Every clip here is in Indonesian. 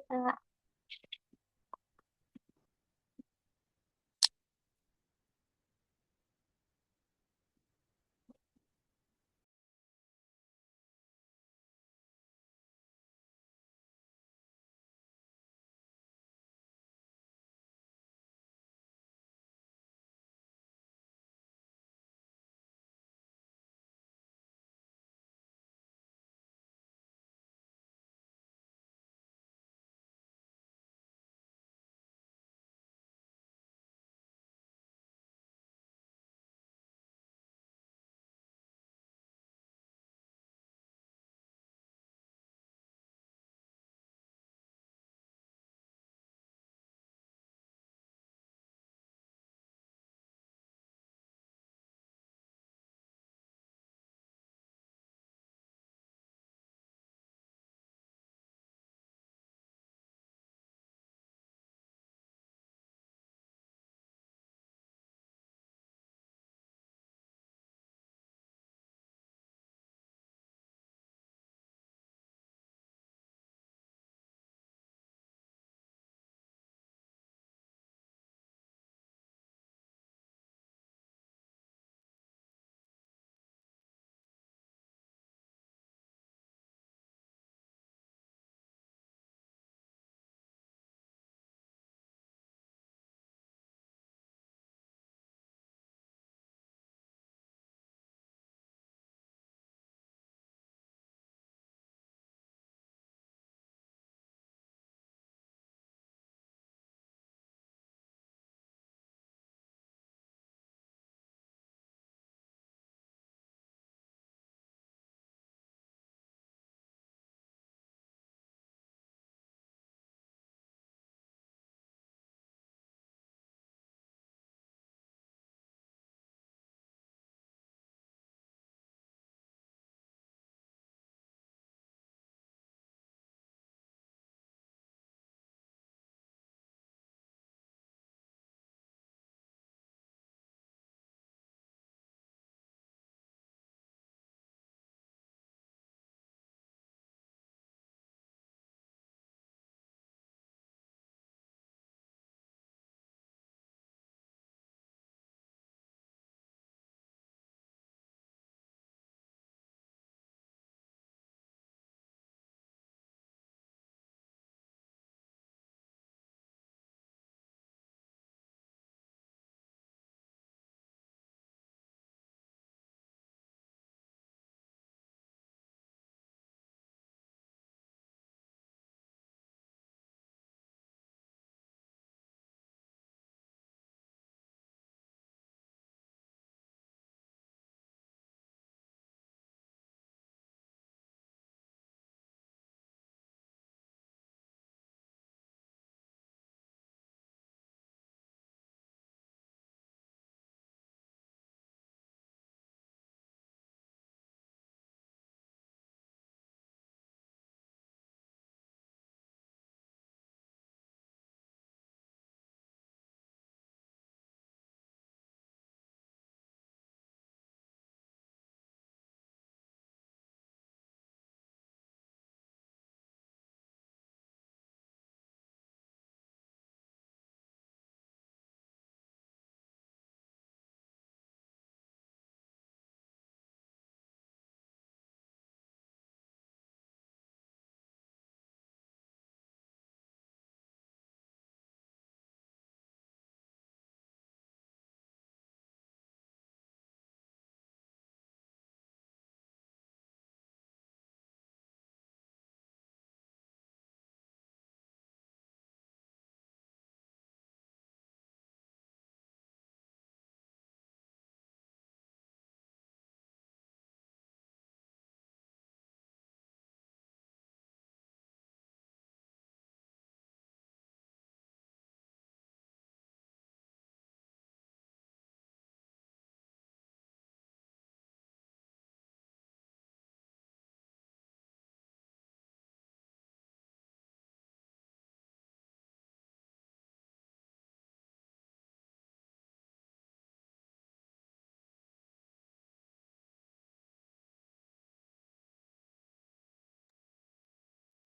Kak.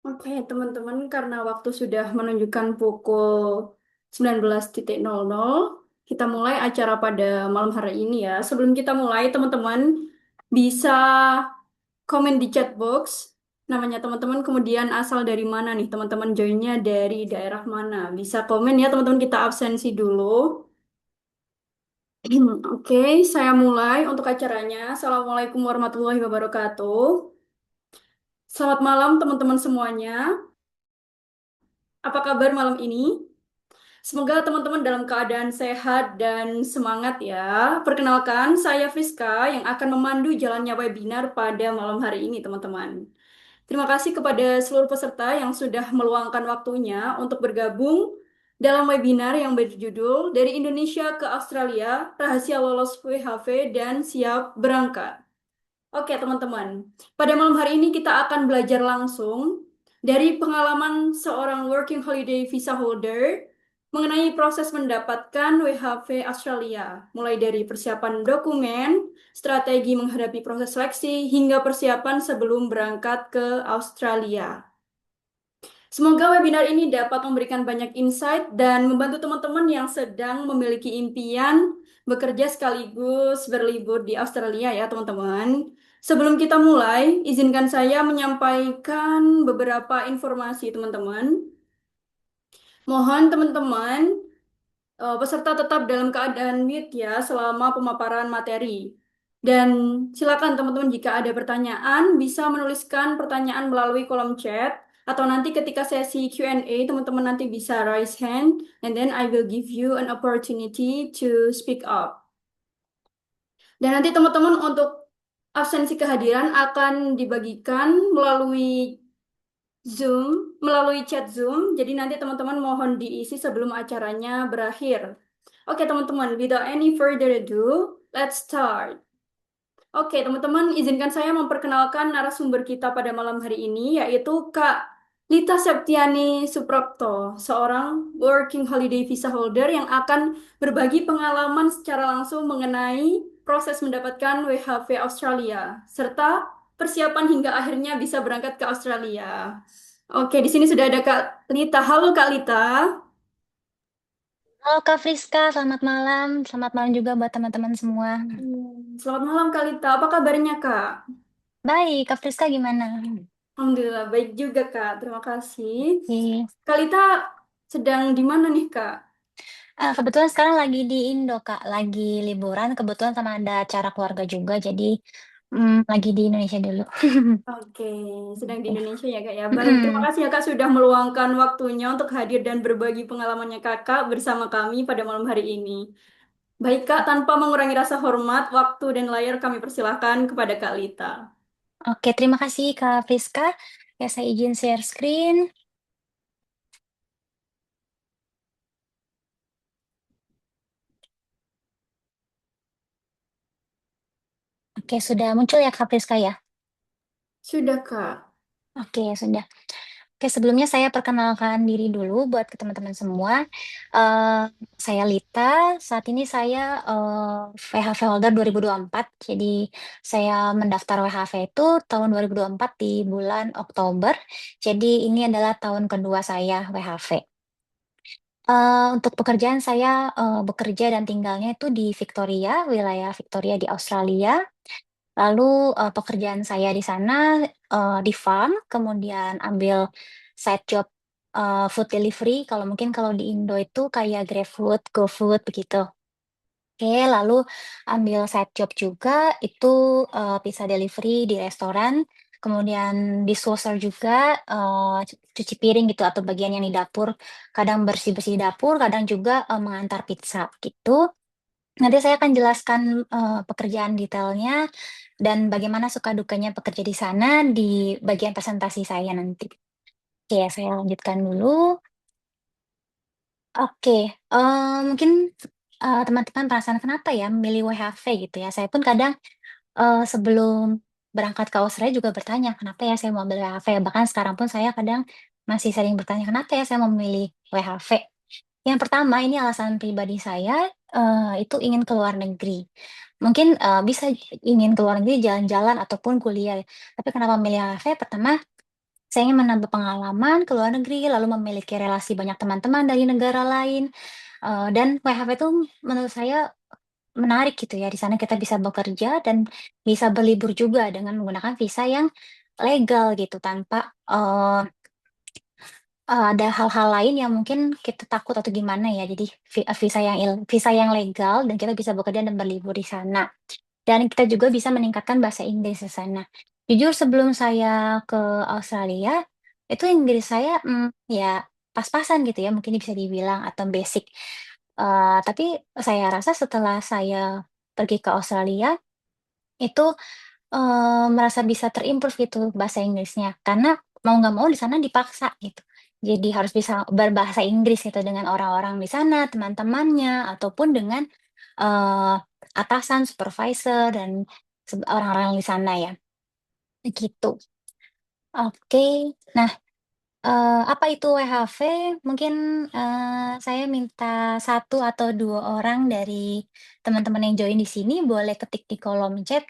Oke, teman-teman, karena waktu sudah menunjukkan pukul 19.00, kita mulai acara pada malam hari ini ya. Sebelum kita mulai, teman-teman bisa komen di chat box namanya teman-teman, kemudian asal dari mana nih, teman-teman joinnya dari daerah mana. Bisa komen ya, teman-teman, kita absensi dulu. Oke, saya mulai untuk acaranya. Assalamualaikum warahmatullahi wabarakatuh. Selamat malam, teman-teman semuanya. Apa kabar malam ini? Semoga teman-teman dalam keadaan sehat dan semangat ya. Perkenalkan, saya Friska yang akan memandu jalannya webinar pada malam hari ini, teman-teman. Terima kasih kepada seluruh peserta yang sudah meluangkan waktunya untuk bergabung dalam webinar yang berjudul Dari Indonesia ke Australia, Rahasia Lolos WHV dan Siap Berangkat. Oke, teman-teman. Pada malam hari ini kita akan belajar langsung dari pengalaman seorang working holiday visa holder mengenai proses mendapatkan WHV Australia, mulai dari persiapan dokumen, strategi menghadapi proses seleksi, hingga persiapan sebelum berangkat ke Australia. Semoga webinar ini dapat memberikan banyak insight dan membantu teman-teman yang sedang memiliki impian bekerja sekaligus berlibur di Australia ya teman-teman. Sebelum kita mulai, izinkan saya menyampaikan beberapa informasi teman-teman. Mohon teman-teman peserta tetap dalam keadaan mute ya selama pemaparan materi. Dan silakan teman-teman jika ada pertanyaan bisa menuliskan pertanyaan melalui kolom chat atau nanti ketika sesi Q&A teman-teman nanti bisa raise hand and then I will give you an opportunity to speak up. Dan nanti teman-teman untuk absensi kehadiran akan dibagikan melalui melalui chat Zoom. Jadi nanti teman-teman mohon diisi sebelum acaranya berakhir. Oke, teman-teman, without any further ado, let's start. Oke, teman-teman, izinkan saya memperkenalkan narasumber kita pada malam hari ini, yaitu Kak Lita Septiani Suprapto, seorang working holiday visa holder yang akan berbagi pengalaman secara langsung mengenai proses mendapatkan WHV Australia, serta persiapan hingga akhirnya bisa berangkat ke Australia. Oke, di sini sudah ada Kak Lita. Halo Kak Lita. Halo Kak Friska, selamat malam. Selamat malam juga buat teman-teman semua. Selamat malam Kak Lita. Apa kabarnya Kak? Baik, Kak Friska gimana? Alhamdulillah baik juga Kak. Terima kasih. Oke. Kak Lita sedang di mana nih Kak? Kebetulan sekarang lagi di Indo, Kak. Lagi liburan, kebetulan sama ada acara keluarga juga, jadi lagi di Indonesia dulu. Oke, sedang di Oke. Indonesia ya Kak ya. Baik, terima Mm-mm. kasih ya Kak sudah meluangkan waktunya untuk hadir dan berbagi pengalamannya Kakak bersama kami pada malam hari ini. Baik Kak, tanpa mengurangi rasa hormat, waktu dan layar kami persilahkan kepada Kak Lita. Oke, terima kasih Kak Friska. Ya, saya izin share screen. Oke, sudah muncul ya Kak Friska ya? Sudah Kak. Oke, sudah. Oke, sebelumnya saya perkenalkan diri dulu buat ke teman-teman semua. Eh, saya Lita, saat ini saya WHV holder 2024. Jadi saya mendaftar WHV itu tahun 2024 di bulan Oktober. Jadi ini adalah tahun kedua saya WHV. Untuk pekerjaan saya bekerja dan tinggalnya itu di Victoria, wilayah Victoria di Australia. Lalu pekerjaan saya di sana di farm, kemudian ambil side job food delivery. Kalau mungkin kalau di Indo itu kayak GrabFood, GoFood begitu. Oke, lalu ambil side job juga itu pizza delivery di restoran. Kemudian dishwasher juga cuci piring gitu atau bagian yang di dapur. Kadang bersih-bersih dapur, kadang juga mengantar pizza gitu. Nanti saya akan jelaskan pekerjaan detailnya dan bagaimana suka dukanya bekerja di sana di bagian presentasi saya nanti. Oke, saya lanjutkan dulu. Oke, mungkin teman-teman perasaan kenapa ya memilih WHV gitu ya. Saya pun kadang sebelum berangkat ke Australia juga bertanya, kenapa ya saya mau ambil WHV. Bahkan sekarang pun saya kadang masih sering bertanya, kenapa ya saya mau memilih WHV. Yang pertama, ini alasan pribadi saya, itu ingin ke luar negeri. Mungkin, bisa ingin ke luar negeri jalan-jalan ataupun kuliah. Tapi kenapa memilih AAV, pertama, Saya ingin menambah pengalaman ke luar negeri, lalu memiliki relasi banyak teman-teman dari negara lain, dan WFH itu menurut saya menarik gitu ya, di sana kita bisa bekerja dan bisa berlibur juga dengan menggunakan visa yang legal gitu, tanpa, ada hal-hal lain yang mungkin kita takut atau gimana ya. Jadi visa yang legal dan kita bisa bekerja dan berlibur di sana. Dan kita juga bisa meningkatkan bahasa Inggris di sana. Jujur sebelum saya ke Australia, itu Inggris saya, ya pas-pasan gitu ya, mungkin bisa dibilang atau basic. Tapi saya rasa setelah saya pergi ke Australia, itu, merasa bisa gitu bahasa Inggrisnya, karena mau nggak mau di sana dipaksa gitu. Jadi harus bisa berbahasa Inggris gitu dengan orang-orang di sana, teman-temannya, ataupun dengan, eee, atasan, supervisor, dan orang-orang di sana ya, gitu. Oke. Nah, apa itu WHV? Mungkin, saya minta satu atau 2 orang dari teman-teman yang join di sini boleh ketik di kolom chat,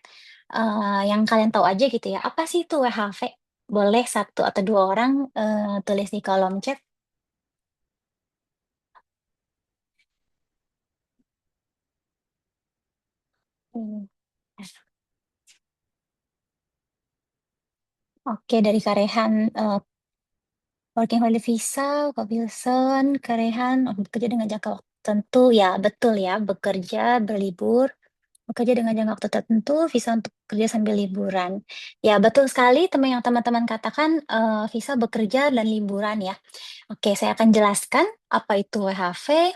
yang kalian tahu aja gitu ya, apa sih itu WHV? Boleh satu atau 2 orang, tulis di kolom chat. Mmm, oke, dari Karehan, working holiday visa, Kak Wilson, Karehan, bekerja dengan jangka waktu tertentu, ya betul ya, bekerja, berlibur. Bekerja dengan jangka waktu tertentu, visa untuk kerja sambil liburan. Ya, betul sekali yang teman-teman katakan, visa bekerja dan liburan ya. Oke, saya akan jelaskan apa itu WHV.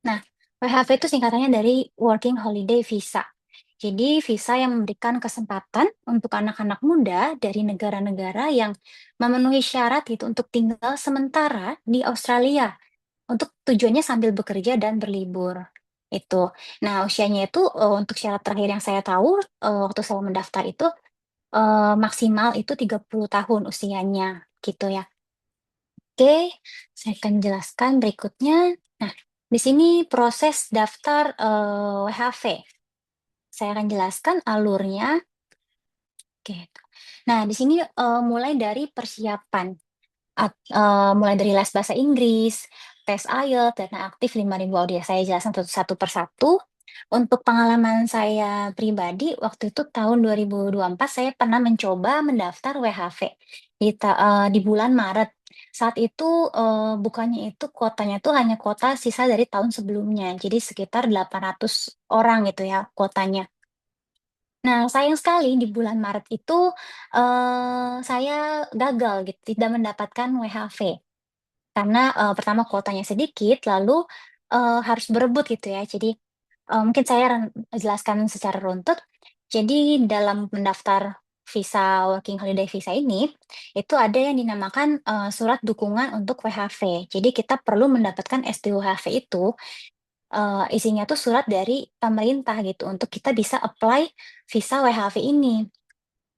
Nah, WHV itu singkatannya dari Working Holiday Visa. Jadi, visa yang memberikan kesempatan untuk anak-anak muda dari negara-negara yang memenuhi syarat gitu untuk tinggal sementara di Australia. Untuk tujuannya sambil bekerja dan berlibur, itu. Nah, usianya itu, untuk syarat terakhir yang saya tahu, waktu saya mendaftar itu, maksimal itu 30 tahun usianya, gitu ya. Oke, saya akan jelaskan berikutnya. Nah, di sini proses daftar, WHV. Saya akan jelaskan alurnya, gitu. Nah, di sini, mulai dari persiapan. Mulai dari les bahasa Inggris, tes IELTS, dana aktif 5.000 audio. Saya jelaskan satu per satu. Untuk pengalaman saya pribadi, waktu itu tahun 2024 saya pernah mencoba mendaftar WHV di bulan Maret. Saat itu, bukannya itu kuotanya tuh hanya kuota sisa dari tahun sebelumnya, jadi sekitar 800 orang gitu ya kuotanya. Nah, sayang sekali di bulan Maret itu, saya gagal gitu, tidak mendapatkan WHV. Karena, pertama kuotanya sedikit, lalu, harus berebut gitu ya. Jadi, mungkin saya jelaskan secara runtut. Jadi dalam mendaftar visa working holiday visa ini, itu ada yang dinamakan, surat dukungan untuk WHV. Jadi kita perlu mendapatkan SDWHV itu, isinya tuh surat dari pemerintah gitu, untuk kita bisa apply visa WHV ini.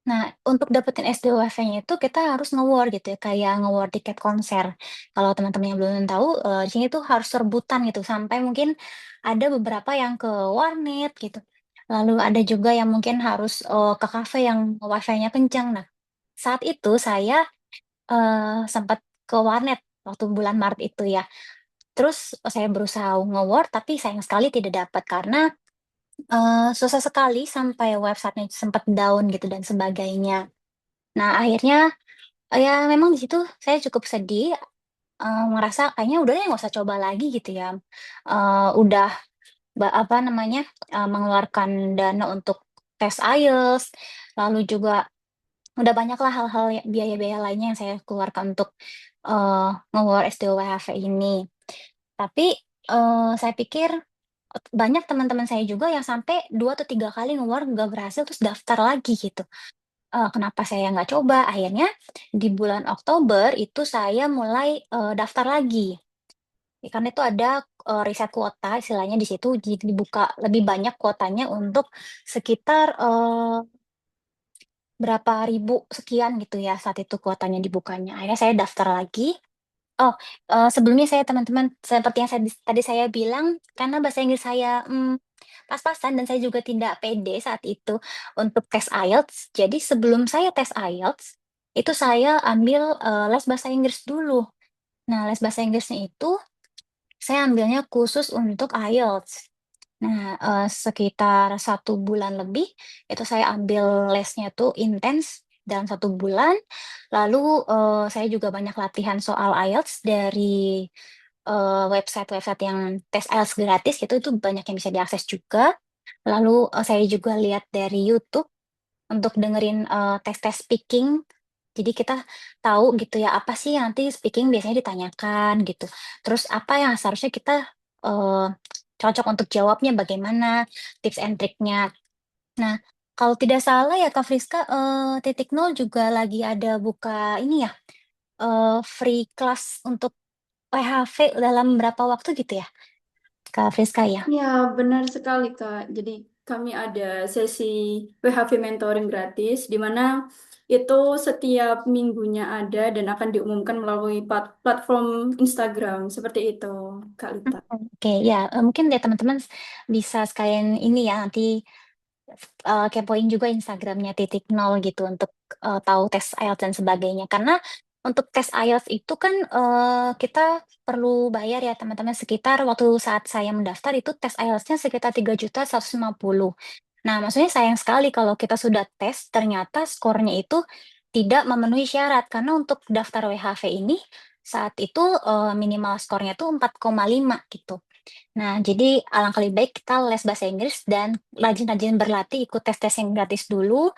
Nah, untuk dapetin SDWV-nya itu kita harus nge-war gitu ya, kayak nge-war tiket konser. Kalau teman-teman yang belum tahu, di sini tuh harus rebutan gitu, sampai mungkin ada beberapa yang ke warnet gitu. Lalu ada juga yang mungkin harus, ke kafe yang WiFi-nya kencang. Nah, saat itu saya, sempat ke warnet waktu bulan Maret itu ya. Terus saya berusaha nge-war, tapi sayang sekali tidak dapat karena, susah sekali sampai websitenya sempat down gitu dan sebagainya. Nah, akhirnya, ya memang di situ saya cukup sedih, ngerasa kayaknya udah deh nggak usah coba lagi gitu ya. Udah apa namanya, mengeluarkan dana untuk tes IELTS, lalu juga udah banyaklah hal-hal biaya-biaya lainnya yang saya keluarkan untuk, nge-war SDWHV ini. Tapi, saya pikir banyak teman-teman saya juga yang sampai 2 atau 3 kali nge-war nggak berhasil terus daftar lagi gitu. Kenapa saya nggak coba, akhirnya di bulan Oktober itu saya mulai, daftar lagi. Ya karena itu ada, riset kuota istilahnya di situ, jadi dibuka lebih banyak kuotanya untuk sekitar, berapa ribu sekian gitu ya saat itu kuotanya dibukanya. Akhirnya saya daftar lagi. Oh, sebelumnya saya teman-teman seperti yang tadi saya bilang, karena bahasa Inggris saya, pas-pasan dan saya juga tidak pede saat itu untuk tes IELTS. Jadi sebelum saya tes IELTS, itu saya ambil les bahasa Inggris dulu. Nah, les bahasa Inggrisnya itu saya ambilnya khusus untuk IELTS. Nah, sekitar 1 bulan lebih itu saya ambil lesnya tuh intens dalam 1 bulan. Lalu saya juga banyak latihan soal IELTS dari website-website yang tes IELTS gratis itu banyak yang bisa diakses juga. Lalu saya juga lihat dari YouTube untuk dengerin tes-tes speaking. Jadi kita tahu gitu ya apa sih yang nanti speaking biasanya ditanyakan gitu. Terus apa yang seharusnya kita eh, cocok untuk jawabnya bagaimana, tips and triknya. Nah, kalau tidak salah ya Kak Friska, Titik Nol juga lagi ada buka ini ya, free class untuk PHV dalam berapa waktu gitu ya, Kak Friska ya? Ya, benar sekali, Kak. Jadi kami ada sesi WHV mentoring gratis, di mana itu setiap minggunya ada dan akan diumumkan melalui platform Instagram. Seperti itu, Kak Lita. Oke, ya, mungkin deh teman-teman bisa sekalian ini ya nanti kepoin juga Instagramnya Titik Nol gitu untuk tahu tes IELTS dan sebagainya. Karena untuk tes IELTS itu kan kita perlu bayar ya teman-teman sekitar waktu saat saya mendaftar itu tes IELTS-nya sekitar 3.150.000. Nah, maksudnya sayang sekali kalau kita sudah tes ternyata skornya itu tidak memenuhi syarat karena untuk daftar WHV ini saat itu minimal skornya tuh 4,5 gitu. Nah, jadi alangkah lebih baik kita les bahasa Inggris dan rajin-rajin berlatih ikut tes-tes yang gratis dulu.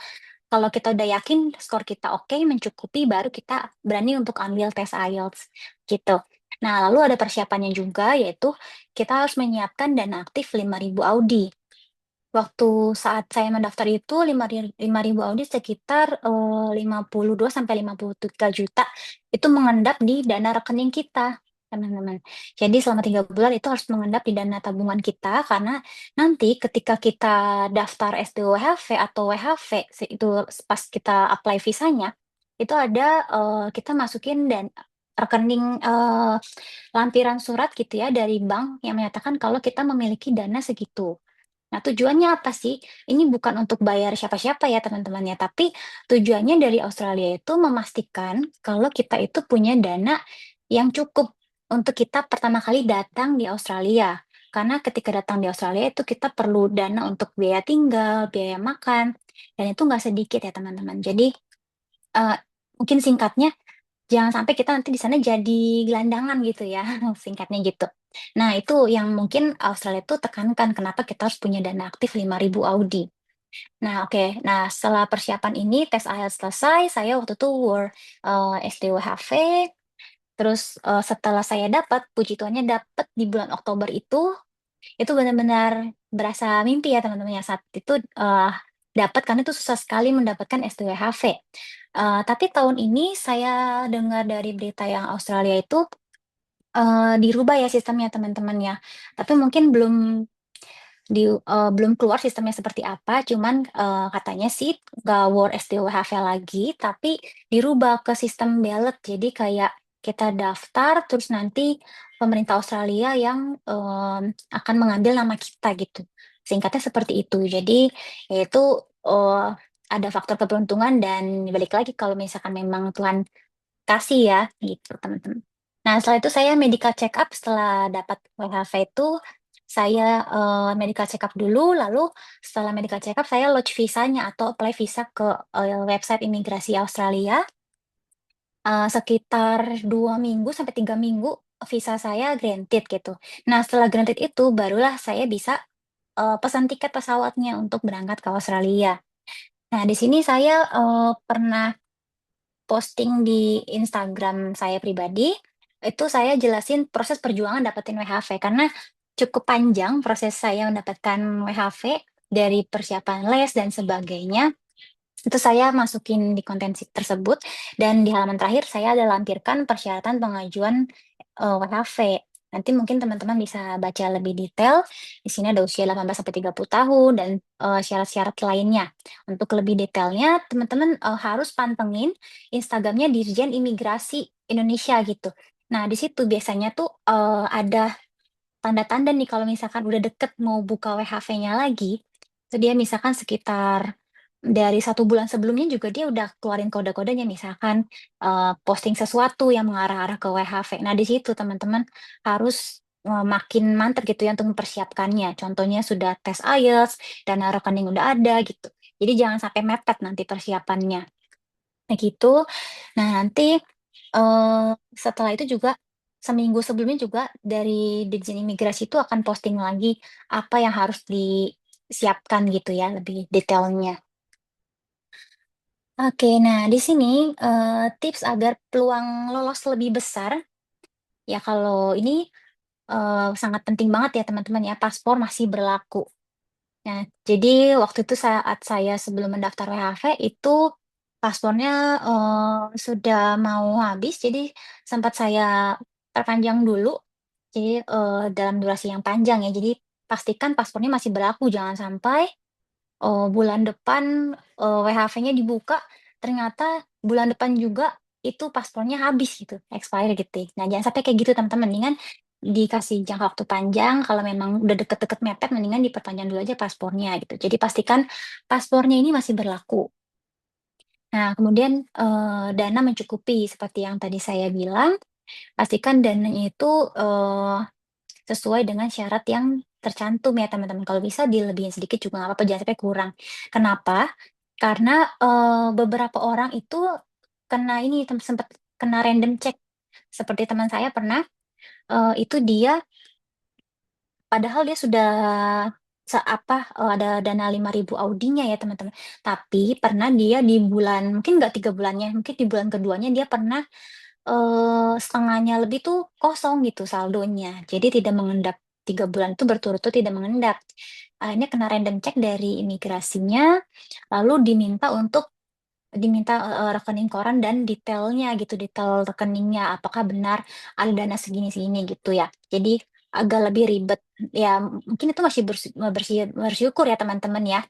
Kalau kita udah yakin skor kita oke, mencukupi, baru kita berani untuk ambil tes IELTS gitu. Nah, lalu ada persiapannya juga, yaitu kita harus menyiapkan dana aktif 5.000 Audi. Waktu saat saya mendaftar itu 5.000 audit sekitar 52 sampai 53 juta itu mengendap di dana rekening kita, teman-teman. Jadi selama 3 bulan itu harus mengendap di dana tabungan kita karena nanti ketika kita daftar SDWHV atau WHV itu pas kita apply visanya itu ada kita masukin dan rekening lampiran surat gitu ya dari bank yang menyatakan kalau kita memiliki dana segitu. Nah, tujuannya apa sih? Ini bukan untuk bayar siapa-siapa ya teman-teman ya, tapi tujuannya dari Australia itu memastikan kalau kita itu punya dana yang cukup untuk kita pertama kali datang di Australia. Karena ketika datang di Australia itu kita perlu dana untuk biaya tinggal, biaya makan, dan itu nggak sedikit ya teman-teman. Jadi eh, mungkin singkatnya jangan sampai kita nanti di sana jadi gelandangan gitu ya, singkatnya gitu. Nah, itu yang mungkin Australia itu tekankan kenapa kita harus punya dana aktif 5.000 Audi. Nah, oke. Nah, setelah persiapan ini, tes IELTS selesai, saya waktu itu SDWHV, terus setelah saya dapat, puji Tuhannya dapat di bulan Oktober itu benar-benar berasa mimpi ya teman-teman ya saat itu dapat karena itu susah sekali mendapatkan SDWHV. Tapi tahun ini saya dengar dari berita yang Australia itu dirubah ya sistemnya teman-teman ya. Tapi mungkin belum keluar sistemnya seperti apa, cuman katanya sih nggak War SDWHV lagi, tapi dirubah ke sistem ballot. Jadi kayak kita daftar, terus nanti pemerintah Australia yang akan mengambil nama kita gitu. Singkatnya seperti itu. Jadi yaitu eh, ada faktor keberuntungan dan balik lagi kalau misalkan memang Tuhan kasih ya gitu teman-teman. Nah setelah itu saya medical check up setelah dapat WHV itu saya medical check up dulu lalu setelah medical check up saya lodge visanya atau apply visa ke website imigrasi Australia. Sekitar 2 minggu sampai 3 minggu visa saya granted gitu. Nah setelah granted itu barulah saya bisa pesan tiket pesawatnya untuk berangkat ke Australia. Nah di sini saya pernah posting di Instagram saya pribadi, itu saya jelasin proses perjuangan dapetin WHV karena cukup panjang proses saya mendapatkan WHV dari persiapan les dan sebagainya. Itu saya masukin di konten tersebut dan di halaman terakhir saya ada lampirkan persyaratan pengajuan WHV. Nanti mungkin teman-teman bisa baca lebih detail. Di sini ada usia 18 sampai 30 tahun dan syarat-syarat lainnya. Untuk lebih detailnya, teman-teman harus pantengin Instagramnya Dirjen Imigrasi Indonesia gitu. Nah, di situ biasanya tuh ada tanda-tanda nih kalau misalkan udah deket mau buka WHV-nya lagi, itu dia misalkan sekitar dari 1 bulan sebelumnya juga dia udah keluarin kode-kodenya, misalkan posting sesuatu yang mengarah-arah ke WHV. Nah, di situ teman-teman harus makin mantap gitu ya untuk mempersiapkannya. Contohnya sudah tes IELTS, dana rekening udah ada gitu. Jadi jangan sampai mepet nanti persiapannya. Nah gitu. Nah nanti eh, setelah itu juga seminggu sebelumnya juga dari Ditjen Imigrasi itu akan posting lagi apa yang harus disiapkan gitu ya lebih detailnya. Oke, nah di sini tips agar peluang lolos lebih besar ya kalau ini sangat penting banget ya teman-teman ya, paspor masih berlaku. Nah, jadi waktu itu saat saya sebelum mendaftar WHV itu paspornya sudah mau habis, jadi sempat saya perpanjang dulu. Jadi dalam durasi yang panjang ya. Jadi pastikan paspornya masih berlaku, jangan sampai bulan depan WHV-nya dibuka, ternyata bulan depan juga itu paspornya habis gitu, expire gitu. Nah, jangan sampai kayak gitu teman-teman. Mendingan dikasih jangka waktu panjang, kalau memang udah deket-deket mepet, mendingan diperpanjang dulu aja paspornya gitu. Jadi pastikan paspornya ini masih berlaku. Nah, kemudian dana mencukupi seperti yang tadi saya bilang, pastikan dananya itu eh, sesuai dengan syarat yang tercantum ya teman-teman. Kalau bisa dilebihin sedikit juga nggak apa-apa, jangan sampai kurang. Kenapa? Karena beberapa orang itu kena ini sempat kena random check. Seperti teman saya pernah itu dia padahal dia sudah ada dana 5.000 audinya ya teman-teman. Tapi pernah dia di bulan mungkin nggak 3 bulannya, mungkin di bulan keduanya dia pernah setengahnya lebih tuh kosong gitu saldonya. Jadi tidak mengendap 3 bulan itu berturut-turut tidak mengendap. Akhirnya kena random check dari imigrasinya, lalu diminta rekening koran dan detailnya gitu, detail rekeningnya apakah benar ada dana segini-segini gitu ya. Jadi agak lebih ribet. Ya mungkin itu masih bersyukur ya teman-teman ya,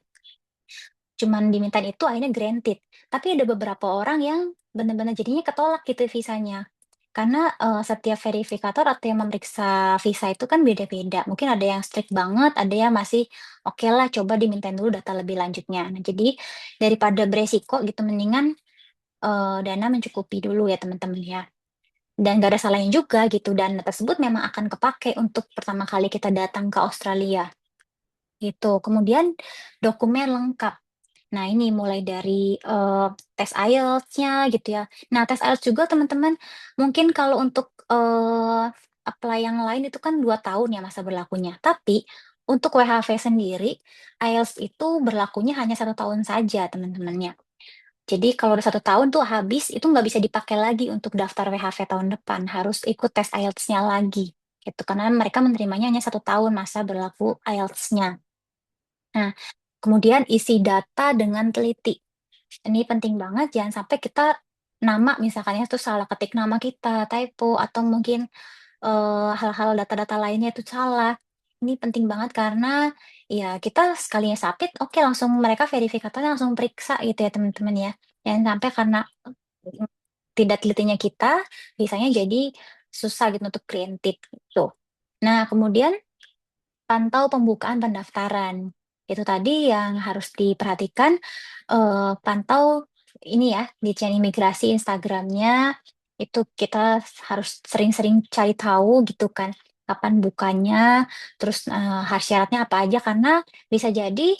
cuman dimintain itu akhirnya granted. Tapi ada beberapa orang yang benar-benar jadinya ketolak gitu visanya. Karena setiap verifikator atau yang memeriksa visa itu kan beda-beda. Mungkin ada yang strict banget, ada yang masih oke lah coba dimintain dulu data lebih lanjutnya. Nah, jadi daripada beresiko gitu mendingan dana mencukupi dulu ya teman-teman ya. Dan gak ada salahnya juga gitu. Dana tersebut memang akan kepake untuk pertama kali kita datang ke Australia gitu. Kemudian dokumen lengkap. Nah, ini mulai dari tes IELTS-nya gitu ya. Nah, tes IELTS juga teman-teman, mungkin kalau untuk apply yang lain itu kan 2 tahun ya masa berlakunya. Tapi untuk WHV sendiri, IELTS itu berlakunya hanya 1 tahun saja teman-temannya. Jadi kalau udah 1 tahun tuh habis, itu nggak bisa dipakai lagi untuk daftar WHV tahun depan. Harus ikut tes IELTS-nya lagi. Gitu, karena mereka menerimanya hanya 1 tahun masa berlaku IELTS-nya. Nah, kemudian isi data dengan teliti. Ini penting banget, jangan sampai kita nama misalkan ya itu salah ketik nama kita, typo, atau mungkin hal-hal data-data lainnya itu salah. Ini penting banget karena ya kita sekalinya submit, oke langsung mereka verifikatornya langsung periksa gitu ya teman-teman ya. Jangan sampai karena tidak telitinya kita, misalnya jadi susah gitu untuk kreatif gitu. Nah, kemudian pantau pembukaan pendaftaran. Itu tadi yang harus diperhatikan, pantau ini ya, di channel imigrasi Instagramnya, itu kita harus sering-sering cari tahu gitu kan, kapan bukanya, terus syaratnya apa aja, karena bisa jadi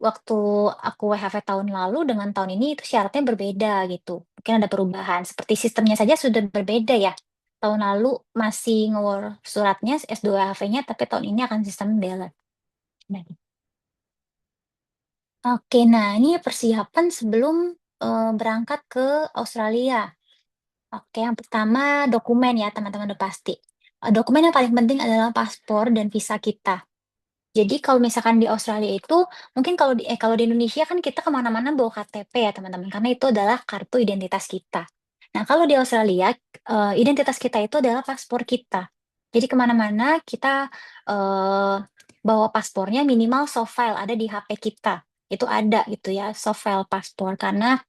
waktu aku WHV tahun lalu dengan tahun ini itu syaratnya berbeda gitu. Mungkin ada perubahan, seperti sistemnya saja sudah berbeda ya. Tahun lalu masih suratnya S2HV-nya, tapi tahun ini akan sistem ballot. Nah, oke, nah ini persiapan sebelum berangkat ke Australia. Oke, yang pertama dokumen ya teman-teman udah pasti. Dokumen yang paling penting adalah paspor dan visa kita. Jadi kalau misalkan di Australia itu, mungkin kalau di Indonesia kan kita kemana-mana bawa KTP ya teman-teman, karena itu adalah kartu identitas kita. Nah kalau di Australia, identitas kita itu adalah paspor kita. Jadi kemana-mana kita eh, bawa paspornya minimal soft file ada di HP kita. Itu ada gitu ya, soft file paspor. Karena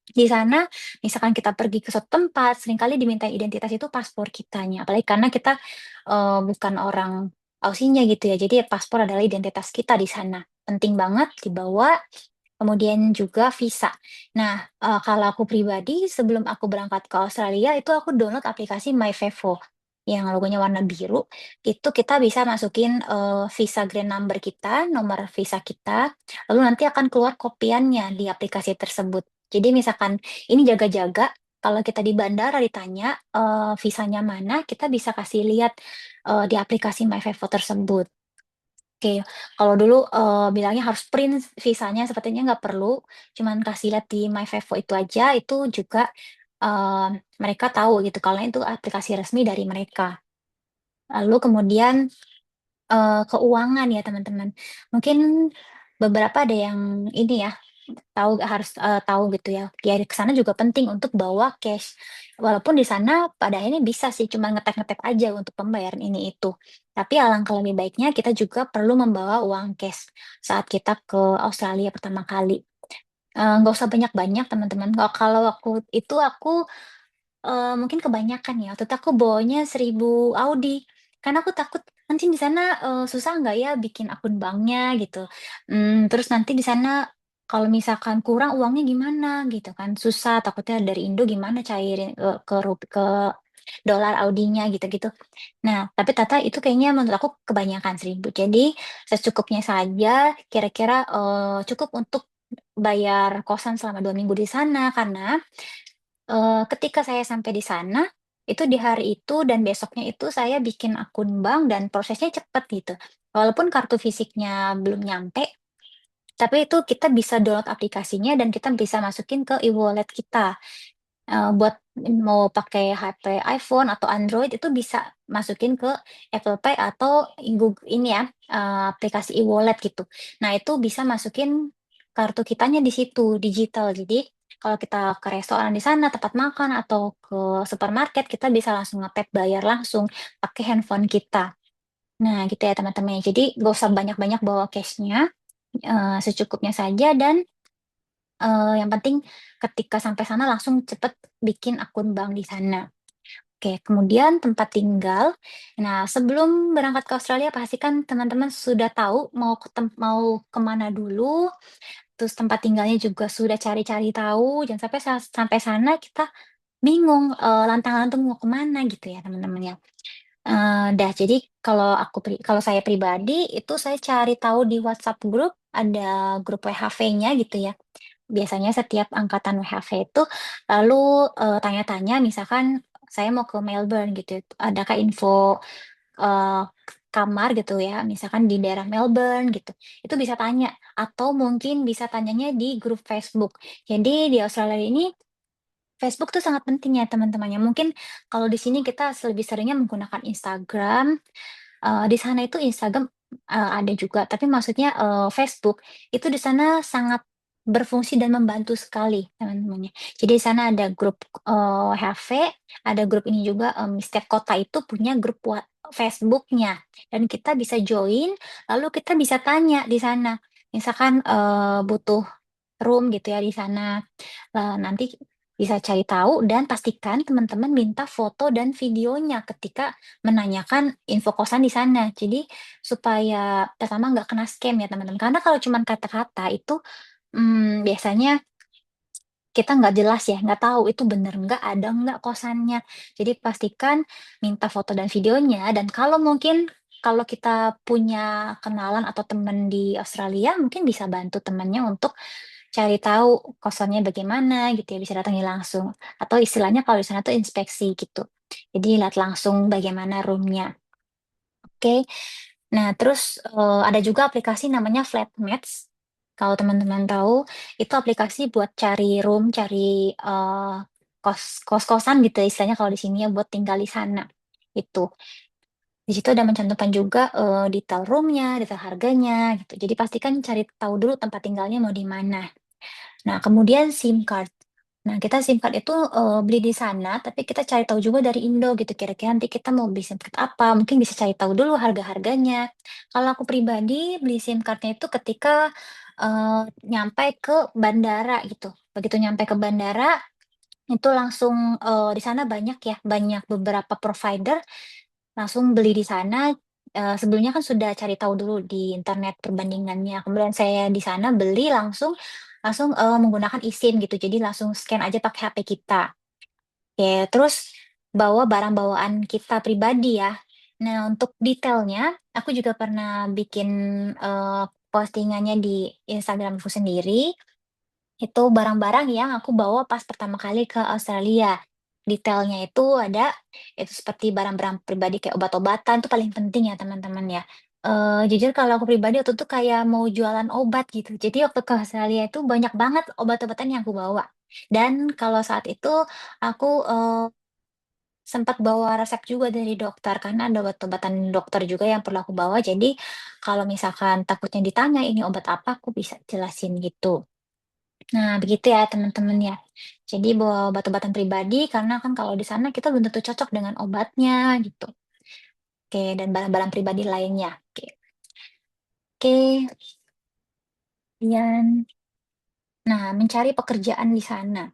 di sana, misalkan kita pergi ke suatu tempat, seringkali diminta identitas itu paspor kitanya. Apalagi karena kita bukan orang Ausinya gitu ya. Jadi paspor adalah identitas kita di sana. Penting banget dibawa. kemudian juga visa. Nah, kalau aku pribadi sebelum aku berangkat ke Australia itu aku download aplikasi MyFevo yang logonya warna biru. Itu kita bisa masukin, visa Grand Number kita, nomor visa kita, lalu nanti akan keluar kopiannya di aplikasi tersebut. Jadi misalkan ini jaga-jaga, kalau kita di bandara ditanya, visanya mana, kita bisa kasih lihat, di aplikasi MyFevo tersebut. Oke, kalau dulu, bilangnya harus print visanya, sepertinya nggak perlu, cuman kasih lihat di MyFevo itu aja, itu juga, mereka tahu gitu kalau itu aplikasi resmi dari mereka. Lalu kemudian, keuangan ya teman-teman. Mungkin beberapa ada yang ini ya, tahu harus, tahu gitu ya. Ya ke sana juga penting untuk bawa cash. Walaupun di sana pada akhirnya bisa sih cuma ngetap-ngetap aja untuk pembayaran ini itu. Tapi alangkah lebih baiknya kita juga perlu membawa uang cash saat kita ke Australia pertama kali. Nggak usah banyak-banyak teman-teman. Kalau aku itu aku mungkin kebanyakan ya, waktu itu aku bawanya 1.000 Aussie, karena aku takut nanti di sana, susah nggak ya bikin akun banknya gitu, terus nanti di sana kalau misalkan kurang uangnya gimana gitu kan, susah takutnya dari Indo gimana cairin, ke dolar Audinya gitu-gitu. Nah, tapi ternyata itu kayaknya menurut aku kebanyakan 1.000. Jadi secukupnya saja kira-kira, cukup untuk bayar kosan selama 2 minggu di sana karena ketika saya sampai di sana, itu di hari itu dan besoknya itu saya bikin akun bank dan prosesnya cepet gitu. Walaupun kartu fisiknya belum nyampe, tapi itu kita bisa download aplikasinya dan kita bisa masukin ke e-wallet kita. Buat mau pakai HP iPhone atau Android itu bisa masukin ke Apple Pay atau ini ya, aplikasi e-wallet gitu. Nah itu bisa masukin kartu kitanya di situ, digital. Jadi kalau kita ke restoran di sana, tempat makan, atau ke supermarket, kita bisa langsung nge-tap bayar langsung pakai handphone kita. Nah gitu ya teman-teman. Jadi nggak usah banyak-banyak bawa cash-nya, secukupnya saja dan yang penting ketika sampai sana langsung cepet bikin akun bank di sana. Oke, kemudian tempat tinggal. Nah, sebelum berangkat ke Australia pastikan teman-teman sudah tahu mau kemana dulu, terus tempat tinggalnya juga sudah cari-cari tahu, jangan sampai sampai sana kita bingung, lantang-lantung mau kemana gitu ya teman-teman ya. Jadi kalau saya pribadi itu saya cari tahu di WhatsApp grup, ada grup WHV-nya gitu ya. Biasanya setiap angkatan WHV itu lalu, tanya-tanya misalkan saya mau ke Melbourne gitu, adakah info, eee, kamar gitu ya, misalkan di daerah Melbourne gitu, itu bisa tanya atau mungkin bisa tanyanya di grup Facebook. Jadi di Australia ini Facebook tuh sangat penting ya teman-teman ya, mungkin kalau di sini kita lebih seringnya menggunakan Instagram. Di sana itu Instagram, ada juga, tapi maksudnya, Facebook, itu di sana sangat berfungsi dan membantu sekali teman-temannya. Jadi di sana ada grup, HV, ada grup ini juga, setiap kota itu punya grup Facebook-nya dan kita bisa join, lalu kita bisa tanya di sana. Misalkan, butuh room gitu ya di sana, nanti bisa cari tahu dan pastikan teman-teman minta foto dan videonya ketika menanyakan info kosan di sana. Jadi supaya pertama nggak kena scam ya teman-teman, karena kalau cuman kata-kata itu, biasanya kita nggak jelas ya, nggak tahu itu bener nggak, ada nggak kosannya. Jadi pastikan minta foto dan videonya dan kalau mungkin kalau kita punya kenalan atau teman di Australia, mungkin bisa bantu temannya untuk cari tahu kosannya bagaimana gitu ya, bisa datangi langsung. Atau istilahnya kalau di sana tuh inspeksi gitu. Jadi lihat langsung bagaimana room-nya, oke. Nah, terus, ada juga aplikasi namanya Flatmates, kalau teman-teman tahu, itu aplikasi buat cari room, cari, kos-kosan gitu ya istilahnya kalau di sini ya, buat tinggal di sana, itu. Di situ ada mencantumkan juga, detail room-nya, detail harganya, gitu. Jadi pastikan cari tahu dulu tempat tinggalnya mau di mana. Nah, kemudian SIM card. Nah, kita SIM card itu, beli di sana, tapi kita cari tahu juga dari Indo gitu, kira-kira nanti kita mau beli SIM card apa, mungkin bisa cari tahu dulu harga-harganya. Kalau aku pribadi beli SIM card-nya itu ketika, nyampe ke bandara gitu. Begitu nyampe ke bandara, itu langsung, di sana banyak ya, banyak beberapa provider, langsung beli di sana, sebelumnya kan sudah cari tahu dulu di internet perbandingannya. Kemudian saya di sana beli langsung langsung menggunakan eSIM gitu. Jadi langsung scan aja pakai HP kita. Oke, terus bawa barang bawaan kita pribadi ya. Nah, untuk detailnya, aku juga pernah bikin eh, postingannya di Instagramku sendiri. Itu barang-barang yang aku bawa pas pertama kali ke Australia. Detailnya itu ada, itu seperti barang-barang pribadi kayak obat-obatan, itu paling penting ya teman-teman ya. Jujur kalau aku pribadi waktu itu kayak mau jualan obat gitu. Jadi waktu ke Australia itu banyak banget obat-obatan yang aku bawa. Dan kalau saat itu aku sempat bawa resep juga dari dokter karena ada obat-obatan dokter juga yang perlu aku bawa. Jadi kalau misalkan takutnya ditanya ini obat apa, aku bisa jelasin gitu. Nah, begitu ya teman-teman ya. Jadi bawa obat-obatan pribadi karena kan kalau di sana kita belum tentu cocok dengan obatnya gitu. Oke, dan barang-barang pribadi lainnya. Oke, oke, Ian. Nah, mencari pekerjaan di sana.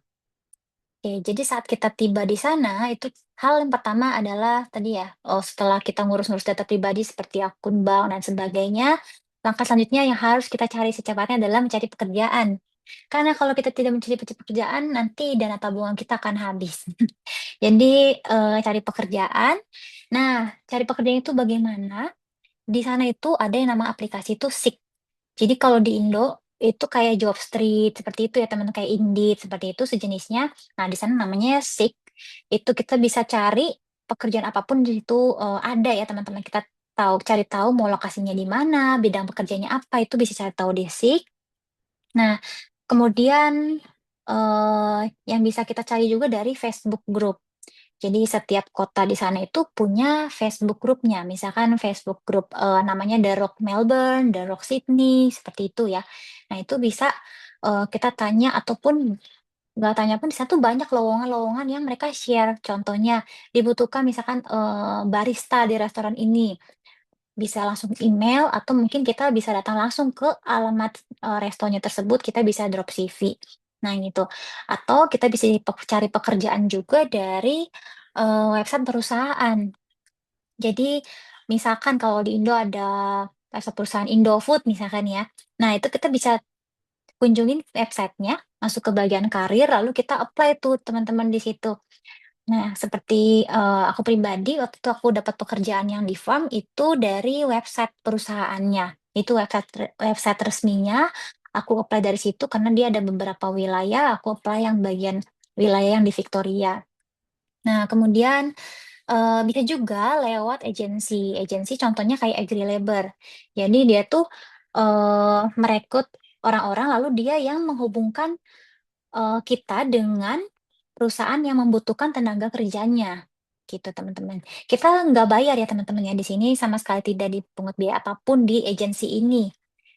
Oke, jadi saat kita tiba di sana, itu hal yang pertama adalah tadi ya, setelah kita ngurus-ngurus data pribadi seperti akun bank dan sebagainya, langkah selanjutnya yang harus kita cari secepatnya adalah mencari pekerjaan. Karena kalau kita tidak mencari pekerjaan, nanti dana tabungan kita akan habis. Jadi, cari pekerjaan. Nah, cari pekerjaan itu bagaimana? Di sana itu ada yang nama aplikasi itu Seek. Jadi kalau di Indo itu kayak Jobstreet seperti itu ya teman, kayak Indeed seperti itu sejenisnya. Nah, di sana namanya Seek. Itu kita bisa cari pekerjaan apapun di situ ada ya teman-teman. Kita cari tahu mau lokasinya di mana, bidang pekerjaannya apa, itu bisa cari tahu di Seek. Nah, kemudian yang bisa kita cari juga dari Facebook Group. Jadi setiap kota di sana itu punya Facebook grupnya. Misalkan Facebook grup namanya The Rock Melbourne, The Rock Sydney, seperti itu ya. Nah itu bisa kita tanya ataupun nggak tanya pun di sana tuh banyak lowongan-lowongan yang mereka share. Contohnya dibutuhkan misalkan barista di restoran ini. Bisa langsung email atau mungkin kita bisa datang langsung ke alamat restonya tersebut, kita bisa drop CV. Nah gitu. Atau kita bisa cari pekerjaan juga dari website perusahaan. Jadi misalkan kalau di Indo ada website perusahaan Indofood misalkan ya. Nah itu kita bisa kunjungin websitenya, masuk ke bagian karir, lalu kita apply tuh teman-teman di situ. Nah, seperti, aku pribadi waktu itu aku dapat pekerjaan yang di farm itu dari website perusahaannya. Itu website resminya, aku apply dari situ karena dia ada beberapa wilayah, aku apply yang bagian wilayah yang di Victoria. Nah, kemudian, bisa juga lewat agensi. Agensi contohnya kayak AgriLabor. Jadi dia tuh, merekrut orang-orang lalu dia yang menghubungkan kita dengan perusahaan yang membutuhkan tenaga kerjanya, gitu teman-teman. Kita nggak bayar ya teman-teman ya, di sini sama sekali tidak dipungut biaya apapun di agensi ini.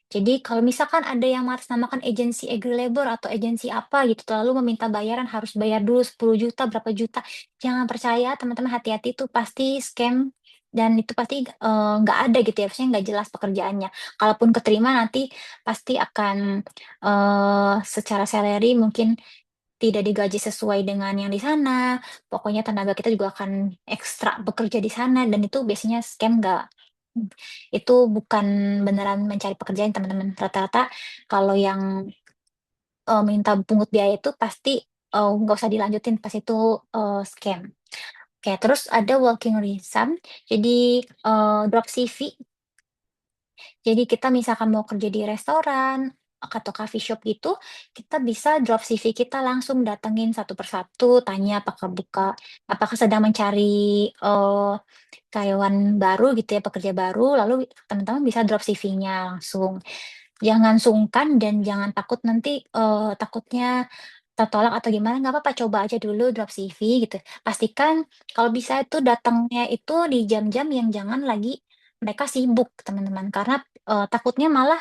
Jadi kalau misalkan ada yang mengatasnamakan agensi AgriLabor atau agensi apa gitu, lalu meminta bayaran harus bayar dulu 10 juta, berapa juta, jangan percaya teman-teman, hati-hati itu pasti scam dan itu pasti, nggak ada gitu ya, maksudnya nggak jelas pekerjaannya. Kalaupun keterima nanti pasti akan, secara salary mungkin tidak digaji sesuai dengan yang di sana, pokoknya tenaga kita juga akan ekstra bekerja di sana dan itu biasanya scam nggak itu bukan beneran mencari pekerjaan teman-teman. Rata-rata kalau yang, minta pungut biaya itu pasti, nggak usah dilanjutin pas itu, scam. Oke, terus ada walking resume, jadi, drop CV. Jadi kita misalkan mau kerja di restoran atau coffee shop gitu, kita bisa drop CV kita langsung datengin satu persatu, tanya apakah sedang mencari, karyawan baru gitu ya, pekerja baru, lalu teman-teman bisa drop CV-nya langsung. Jangan sungkan dan jangan takut nanti, takutnya tertolak atau gimana, nggak apa-apa, coba aja dulu drop CV gitu. Pastikan kalau bisa itu datangnya itu di jam-jam yang jangan lagi mereka sibuk, teman-teman. Karena, takutnya malah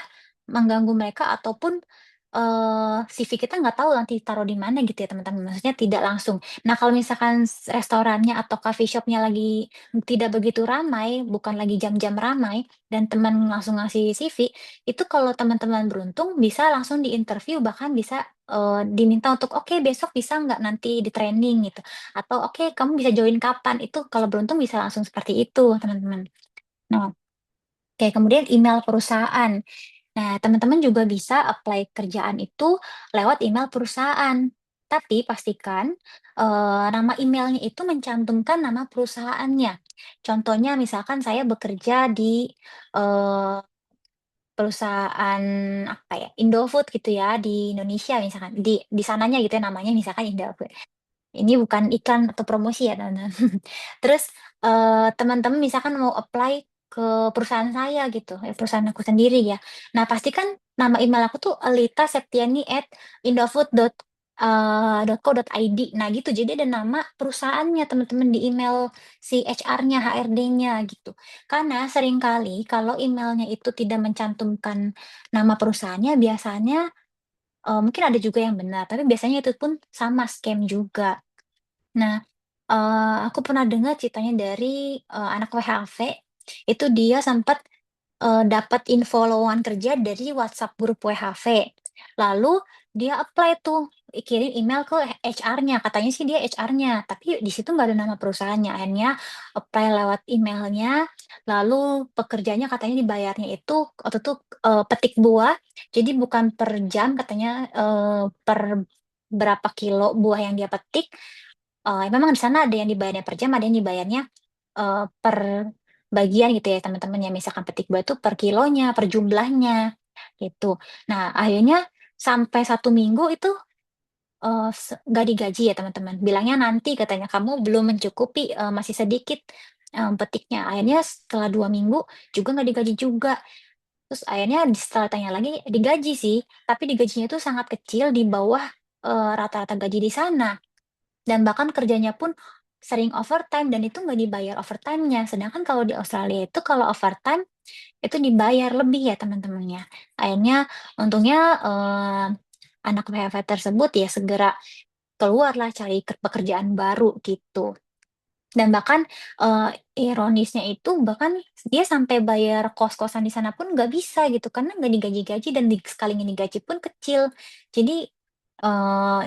mengganggu mereka ataupun, CV kita nggak tahu nanti taruh di mana gitu ya, teman-teman. Maksudnya tidak langsung. Nah, kalau misalkan restorannya atau coffee shop-nya lagi tidak begitu ramai, bukan lagi jam-jam ramai, dan teman langsung ngasih CV, itu kalau teman-teman beruntung bisa langsung di-interview, bahkan bisa, diminta untuk, "Oke, besok bisa nggak nanti di-training?" Gitu, atau, "Oke, kamu bisa join kapan?" Itu kalau beruntung bisa langsung seperti itu, teman-teman. Nah. Oke, kemudian email perusahaan. Nah, teman-teman juga bisa apply kerjaan itu lewat email perusahaan. Tapi pastikan nama emailnya itu mencantumkan nama perusahaannya. Contohnya, misalkan saya bekerja di eh, perusahaan apa ya, Indofood gitu ya di Indonesia misalkan di sananya gitu ya namanya misalkan Indofood. Ini bukan iklan atau promosi ya, teman-teman. Terus teman-teman misalkan mau apply ke perusahaan saya gitu, perusahaan aku sendiri ya. Nah, pastikan nama email aku tuh @indofood.co.id. Nah, gitu. Jadi ada nama perusahaannya teman-teman di email si HR-nya, HRD-nya gitu. Karena seringkali kalau emailnya itu tidak mencantumkan nama perusahaannya, biasanya mungkin ada juga yang benar, tapi biasanya itu pun sama scam juga. Nah, aku pernah dengar ceritanya dari, anak WHV, itu dia sempat, dapat info lowongan kerja dari WhatsApp grup WHV. Lalu dia apply tuh, kirim email ke HR-nya, katanya sih dia HR-nya, tapi di situ nggak ada nama perusahaannya. Akhirnya apply lewat emailnya, lalu pekerjanya katanya dibayarnya itu waktu itu, petik buah, jadi bukan per jam katanya, per berapa kilo buah yang dia petik. Memang di sana ada yang dibayarnya per jam, ada yang dibayarnya, per bagian gitu ya teman-teman ya, misalkan petik buah itu per kilonya, per jumlahnya, gitu. Nah, akhirnya sampai 1 minggu itu, nggak digaji ya teman-teman, bilangnya nanti katanya, "Kamu belum mencukupi, masih sedikit, petiknya." Akhirnya setelah 2 minggu juga nggak digaji juga. Terus akhirnya setelah tanya lagi, digaji sih, tapi digajinya itu sangat kecil di bawah, rata-rata gaji di sana. Dan bahkan kerjanya pun sering overtime dan itu nggak dibayar overtime-nya. Sedangkan kalau di Australia itu kalau overtime itu dibayar lebih ya teman-teman ya. Akhirnya untungnya, anak WFH tersebut ya segera keluarlah cari pekerjaan baru gitu. Dan bahkan, ironisnya itu bahkan dia sampai bayar kos-kosan di sana pun nggak bisa gitu, karena nggak digaji-gaji dan sekalinya digaji pun kecil. Jadi,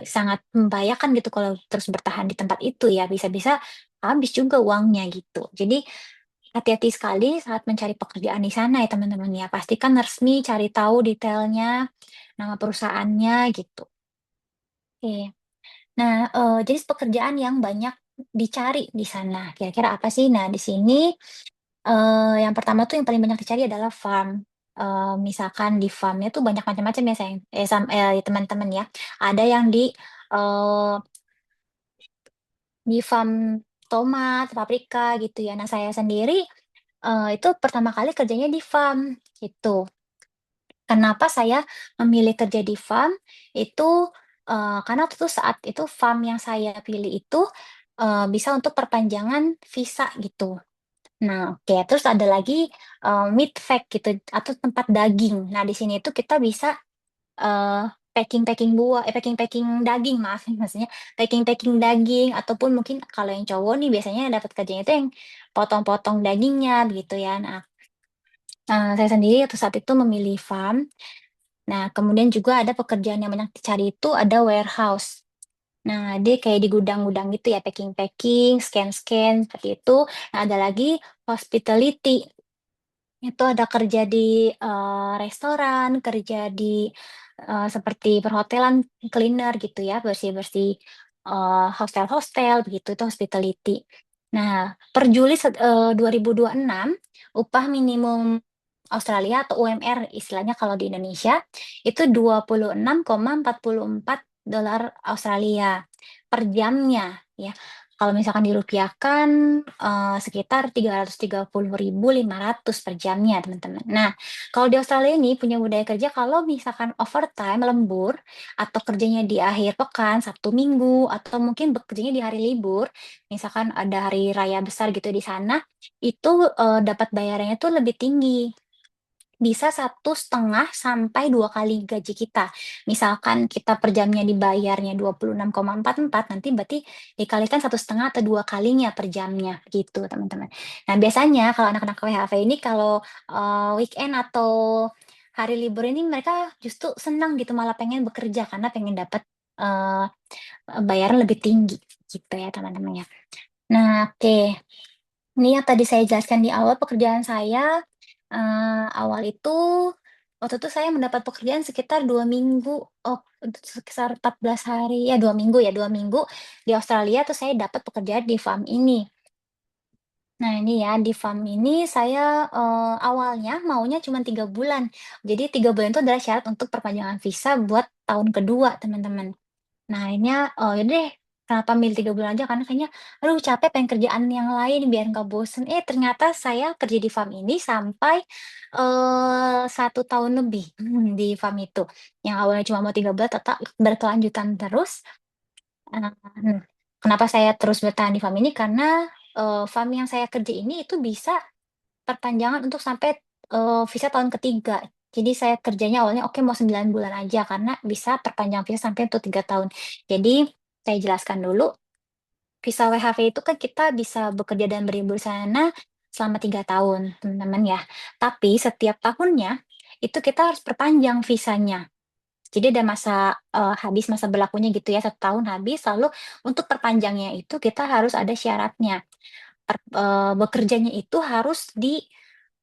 sangat membahayakan gitu kalau terus bertahan di tempat itu ya, bisa-bisa habis juga uangnya gitu. Jadi, hati-hati sekali saat mencari pekerjaan di sana ya teman-teman ya, pastikan resmi, cari tahu detailnya, nama perusahaannya gitu. Oke. Nah, jenis pekerjaan yang banyak dicari di sana, kira-kira apa sih? Nah, di sini, yang pertama tuh yang paling banyak dicari adalah farm. Misalkan di farm-nya tuh banyak macam-macam ya sayang teman-teman ya. Ada yang di farm tomat, paprika gitu ya. Nah, saya sendiri, itu pertama kali kerjanya di farm, gitu. Kenapa saya memilih kerja di farm, itu, karena waktu itu saat itu farm yang saya pilih itu, bisa untuk perpanjangan visa gitu. Nah, oke, terus ada lagi, meat vac gitu atau tempat daging. Nah, di sini itu kita bisa, packing-packing daging maaf nih maksudnya, packing-packing daging ataupun mungkin kalau yang cowok nih biasanya dapat kerjanya itu yang potong-potong dagingnya begitu ya. Nah, saya sendiri waktu saat itu memilih farm. Nah, kemudian juga ada pekerjaan yang banyak dicari itu ada warehouse. Nah, dia kayak di gudang-gudang gitu ya, packing-packing, scan-scan, seperti itu. Nah, ada lagi hospitality. Itu ada kerja di, restoran, kerja di, seperti perhotelan, cleaner gitu ya, bersih-bersih, hostel-hostel begitu, itu hospitality. Nah, per Juli 2026, upah minimum Australia atau UMR istilahnya kalau di Indonesia, itu 26,44 dolar Australia per jamnya ya. Kalau misalkan dirupiahkan, sekitar 330.500 per jamnya, teman-teman. Nah, kalau di Australia ini punya budaya kerja kalau misalkan overtime, lembur, atau kerjanya di akhir pekan, Sabtu Minggu, atau mungkin bekerjanya di hari libur, misalkan ada hari raya besar gitu di sana, itu, dapat bayarannya tuh lebih tinggi. Bisa 1,5 sampai 2 kali gaji kita. Misalkan kita per jamnya dibayarnya 26,44, nanti berarti dikalikan 1,5 atau 2 kalinya per jamnya, gitu teman-teman. Nah, biasanya kalau anak-anak WHV ini kalau, weekend atau hari libur ini mereka justru senang gitu, malah pengen bekerja karena pengen dapat, eee, bayaran lebih tinggi, gitu ya teman-teman ya. Nah, oke, ini yang tadi saya jelaskan di awal pekerjaan saya. Awal itu, waktu itu saya mendapat pekerjaan sekitar 2 minggu, oh, sekitar 14 hari, ya 2 minggu ya, 2 minggu di Australia tuh saya dapat pekerjaan di farm ini. Nah ini ya, di farm ini saya awalnya maunya cuma 3 bulan. Jadi 3 bulan itu adalah syarat untuk perpanjangan visa buat tahun kedua teman-teman. Nah, akhirnya, yaudah deh, kenapa milih 3 bulan aja, karena kayaknya, aduh capek pengen kerjaan yang lain biar nggak bosen. Ternyata saya kerja di farm ini sampai, 1 tahun lebih, di farm itu. Yang awalnya cuma mau 3 bulan tetap berkelanjutan terus, nah, kenapa saya terus bertahan di farm ini, karena, farm yang saya kerja ini itu bisa perpanjangan untuk sampai, visa tahun ketiga. Jadi saya kerjanya awalnya oke mau 9 bulan aja karena bisa perpanjang visa sampai untuk 3 tahun. Jadi saya jelaskan dulu, visa WHV itu kan kita bisa bekerja dan berlibur di sana selama 3 tahun, teman-teman ya. Tapi setiap tahunnya itu kita harus perpanjang visanya. Jadi ada masa, habis masa berlakunya gitu ya, 1 tahun habis, lalu untuk perpanjangnya itu kita harus ada syaratnya. Bekerjanya itu harus di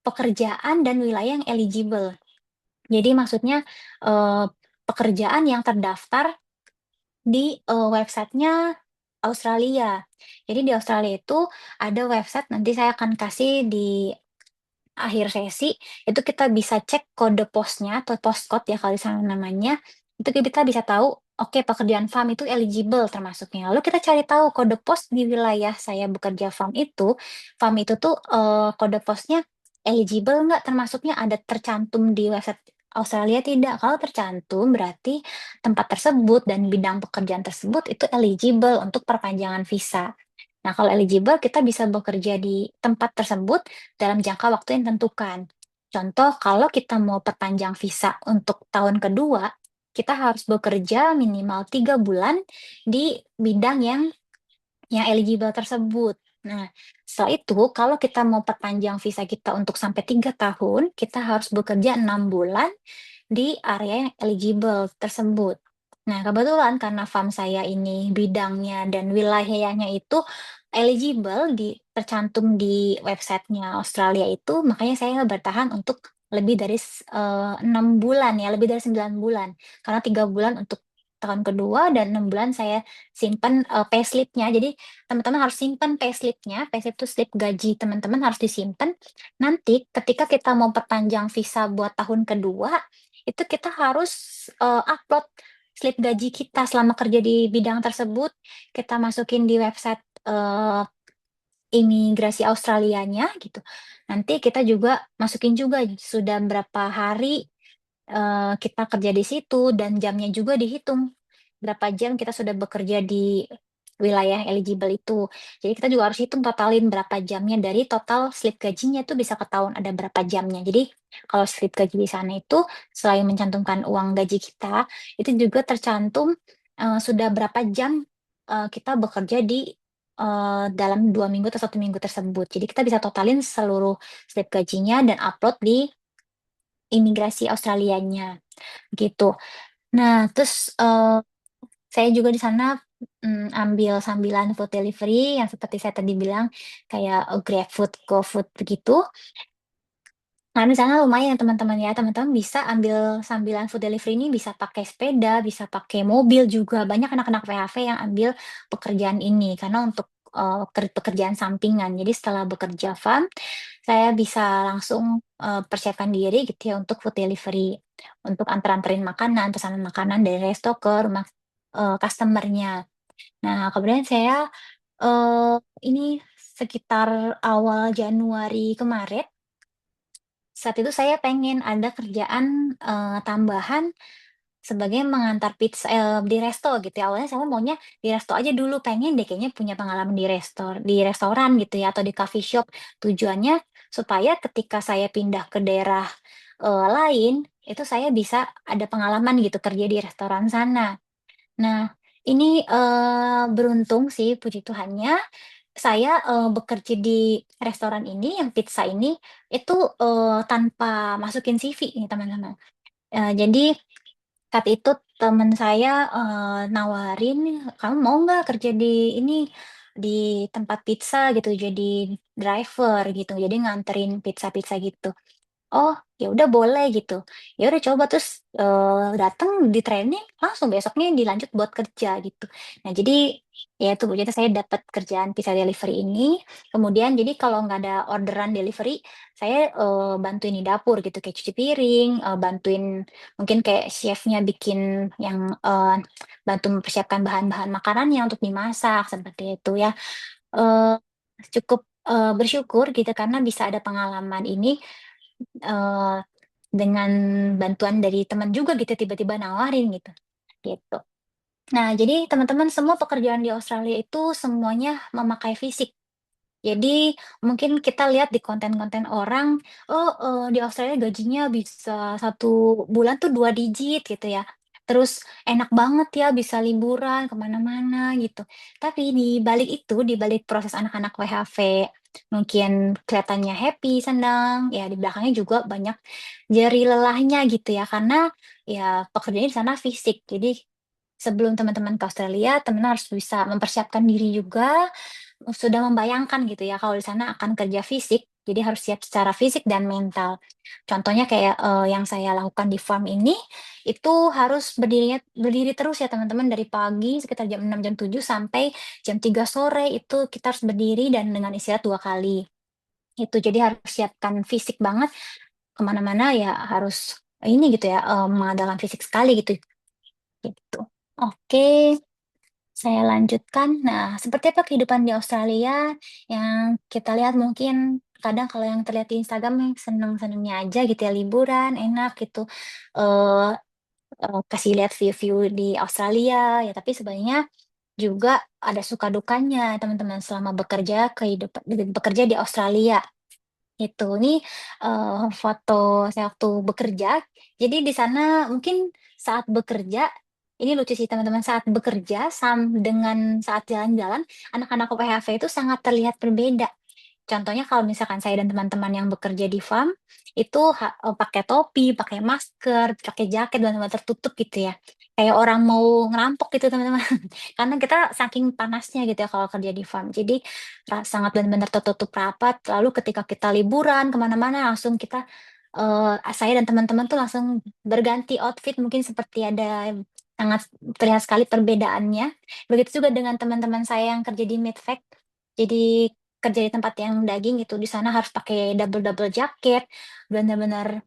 pekerjaan dan wilayah yang eligible. Jadi maksudnya, eee, pekerjaan yang terdaftar di, website-nya Australia. Jadi di Australia itu ada website, nanti saya akan kasih di akhir sesi, itu kita bisa cek kode posnya atau postcode ya kalau di sana namanya, itu kita bisa tahu, oke pekerjaan farm itu eligible termasuknya. Lalu kita cari tahu kode pos di wilayah saya bekerja farm itu tuh, kode posnya eligible nggak, termasuknya ada tercantum di website Australia tidak. Kalau tercantum berarti tempat tersebut dan bidang pekerjaan tersebut itu eligible untuk perpanjangan visa. Nah, kalau eligible kita bisa bekerja di tempat tersebut dalam jangka waktu yang tentukan. Contoh, kalau kita mau perpanjang visa untuk tahun kedua, kita harus bekerja minimal 3 bulan di bidang yang eligible tersebut. Nah, setelah itu, kalau kita mau perpanjang visa kita untuk sampai 3 tahun, kita harus bekerja 6 bulan di area yang eligible tersebut. Nah, kebetulan karena farm saya ini bidangnya dan wilayahnya itu eligible tercantum di websitenya Australia itu, makanya saya bertahan untuk lebih dari 6 bulan ya, lebih dari 9 bulan. Karena 3 bulan untuk tahun kedua dan 6 bulan saya simpan, payslip-nya. Jadi teman-teman harus simpan payslip-nya, payslip itu slip gaji teman-teman harus disimpan. Nanti ketika kita mau perpanjang visa buat tahun kedua, itu kita harus, upload slip gaji kita selama kerja di bidang tersebut, kita masukin di website, imigrasi Australianya gitu. Nanti kita juga masukin juga sudah berapa hari, kita kerja di situ dan jamnya juga dihitung, berapa jam kita sudah bekerja di wilayah eligible itu. Jadi kita juga harus hitung totalin berapa jamnya dari total slip gajinya itu bisa ketahuan ada berapa jamnya. Jadi kalau slip gaji di sana itu selain mencantumkan uang gaji kita, itu juga tercantum, sudah berapa jam, kita bekerja di, dalam 2 minggu atau 1 minggu tersebut. Jadi kita bisa totalin seluruh slip gajinya dan upload di imigrasi Australianya, gitu. Nah, terus, saya juga di sana, ambil sambilan food delivery yang seperti saya tadi bilang, kayak, GrabFood, GoFood begitu. Nah, di sana lumayan teman-teman ya, teman-teman bisa ambil sambilan food delivery ini bisa pakai sepeda, bisa pakai mobil juga, banyak anak-anak PHV yang ambil pekerjaan ini, karena untuk, pekerjaan sampingan. Jadi setelah bekerja farm, saya bisa langsung, persiapkan diri gitu ya untuk food delivery, untuk anter-anterin makanan, pesanan makanan dari resto ke rumah, customer-nya. Nah, kemudian saya, ini sekitar awal Januari kemarin, saat itu saya pengen ada kerjaan, tambahan sebagai mengantar pizza di resto gitu ya. Awalnya saya maunya di resto aja dulu, pengen deh kayaknya punya pengalaman di restoran gitu ya, atau di coffee shop. Tujuannya supaya ketika saya pindah ke daerah, lain, itu saya bisa ada pengalaman gitu kerja di restoran sana. Nah, ini, beruntung sih puji Tuhannya, saya, bekerja di restoran ini, yang pizza ini, itu, tanpa masukin CV nih teman-teman. Jadi saat itu temen saya, nawarin, "Kamu mau nggak kerja di ini, di tempat pizza gitu, jadi driver," gitu, jadi nganterin pizza-pizza gitu. oh ya udah boleh gitu. Ya udah coba terus datang di training langsung besoknya dilanjut buat kerja gitu. Nah jadi ya itu Bu, jadi saya dapat kerjaan pizza delivery ini. Kemudian jadi kalau nggak ada orderan delivery, saya bantuin di dapur gitu kayak cuci piring, bantuin mungkin kayak chefnya bikin yang bantu mempersiapkan bahan-bahan makanannya untuk dimasak seperti itu ya. eh Cukup bersyukur gitu karena bisa ada pengalaman ini eh dengan bantuan dari teman juga gitu tiba-tiba nawarin gitu. Gitu. Nah, jadi teman-teman semua pekerjaan di Australia itu semuanya memakai fisik. Jadi mungkin kita lihat di konten-konten orang, oh di Australia gajinya bisa 1 bulan tuh 2 digit gitu ya. Terus enak banget ya bisa liburan kemana-mana gitu. Tapi di balik itu, di balik proses anak-anak WHV mungkin kelihatannya happy, senang, ya di belakangnya juga banyak jeri lelahnya gitu ya. Karena ya pekerjaannya di sana fisik. Jadi sebelum teman-teman ke Australia, teman harus bisa mempersiapkan diri juga sudah membayangkan gitu ya kalau di sana akan kerja fisik, jadi harus siap secara fisik dan mental. Contohnya kayak, yang saya lakukan di farm ini, itu harus berdiri terus ya teman-teman dari pagi sekitar jam 6 jam 7 sampai jam 3 sore itu kita harus berdiri dan dengan istirahat 2 kali. Itu jadi harus siapkan fisik banget, kemana mana ya harus ini gitu ya, mengandalkan fisik sekali gitu, gitu. Oke. Saya lanjutkan. Nah, seperti apa kehidupan di Australia yang kita lihat mungkin kadang kalau yang terlihat di Instagram yang seneng-senengnya aja gitu ya, liburan, enak gitu, eee kasih lihat view-view di Australia, ya tapi sebenarnya juga ada suka dukanya teman-teman selama bekerja di Australia. Itu, nih, foto saya waktu bekerja, jadi di sana mungkin saat bekerja, ini lucu sih teman-teman, saat bekerja dengan saat jalan-jalan, anak-anak WFH itu sangat terlihat berbeda. Contohnya kalau misalkan saya dan teman-teman yang bekerja di farm, itu pakai topi, pakai masker, pakai jaket, benar-benar tertutup gitu ya, kayak orang mau ngerampok gitu teman-teman. Karena kita saking panasnya gitu ya kalau kerja di farm. Jadi sangat benar-benar tertutup rapat, lalu ketika kita liburan kemana mana langsung kita, saya dan teman-teman tuh langsung berganti outfit mungkin seperti ada sangat terlihat sekali perbedaannya. Begitu juga dengan teman-teman saya yang kerja di Medvac. Jadi kerja di tempat yang daging itu, di sana harus pakai double-double jaket, benar-benar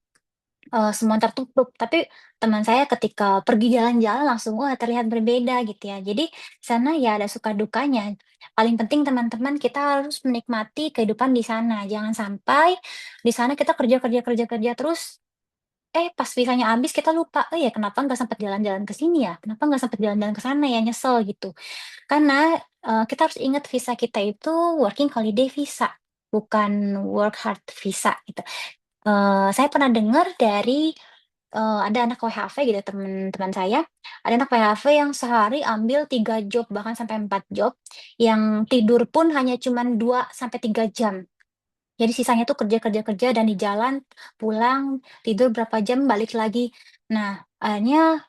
semua tertutup, tapi teman saya ketika pergi jalan-jalan langsung, wah terlihat berbeda gitu ya. Jadi sana ya ada suka dukanya. Paling penting teman-teman kita harus menikmati kehidupan di sana. Jangan sampai di sana kita kerja kerja kerja kerja terus, pas visanya habis kita lupa, "Oh ya kenapa nggak sempat jalan-jalan ke sini ya? Kenapa nggak sempat jalan-jalan ke sana ya?" Nyesel gitu. Karena, kita harus ingat visa kita itu working holiday visa, bukan work hard visa gitu. Saya pernah dengar dari ada anak WHV gitu teman-teman saya, ada anak WHV yang sehari ambil 3 job bahkan sampai 4 job, yang tidur pun hanya cuman 2 sampai 3 jam. Jadi sisanya tuh kerja kerja kerja dan di jalan, pulang, tidur berapa jam, balik lagi. Nah, akhirnya,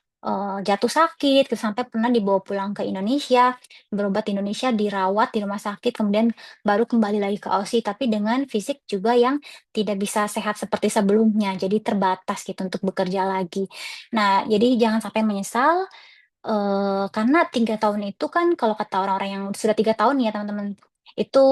jatuh sakit, terus sampai pernah dibawa pulang ke Indonesia, berobat di Indonesia, dirawat di rumah sakit, kemudian baru kembali lagi ke Aussie, tapi dengan fisik juga yang tidak bisa sehat seperti sebelumnya, jadi terbatas gitu untuk bekerja lagi. Nah, jadi jangan sampai menyesal. Karena 3 tahun itu kan kalau kata orang-orang yang sudah 3 tahun ya teman-teman, itu,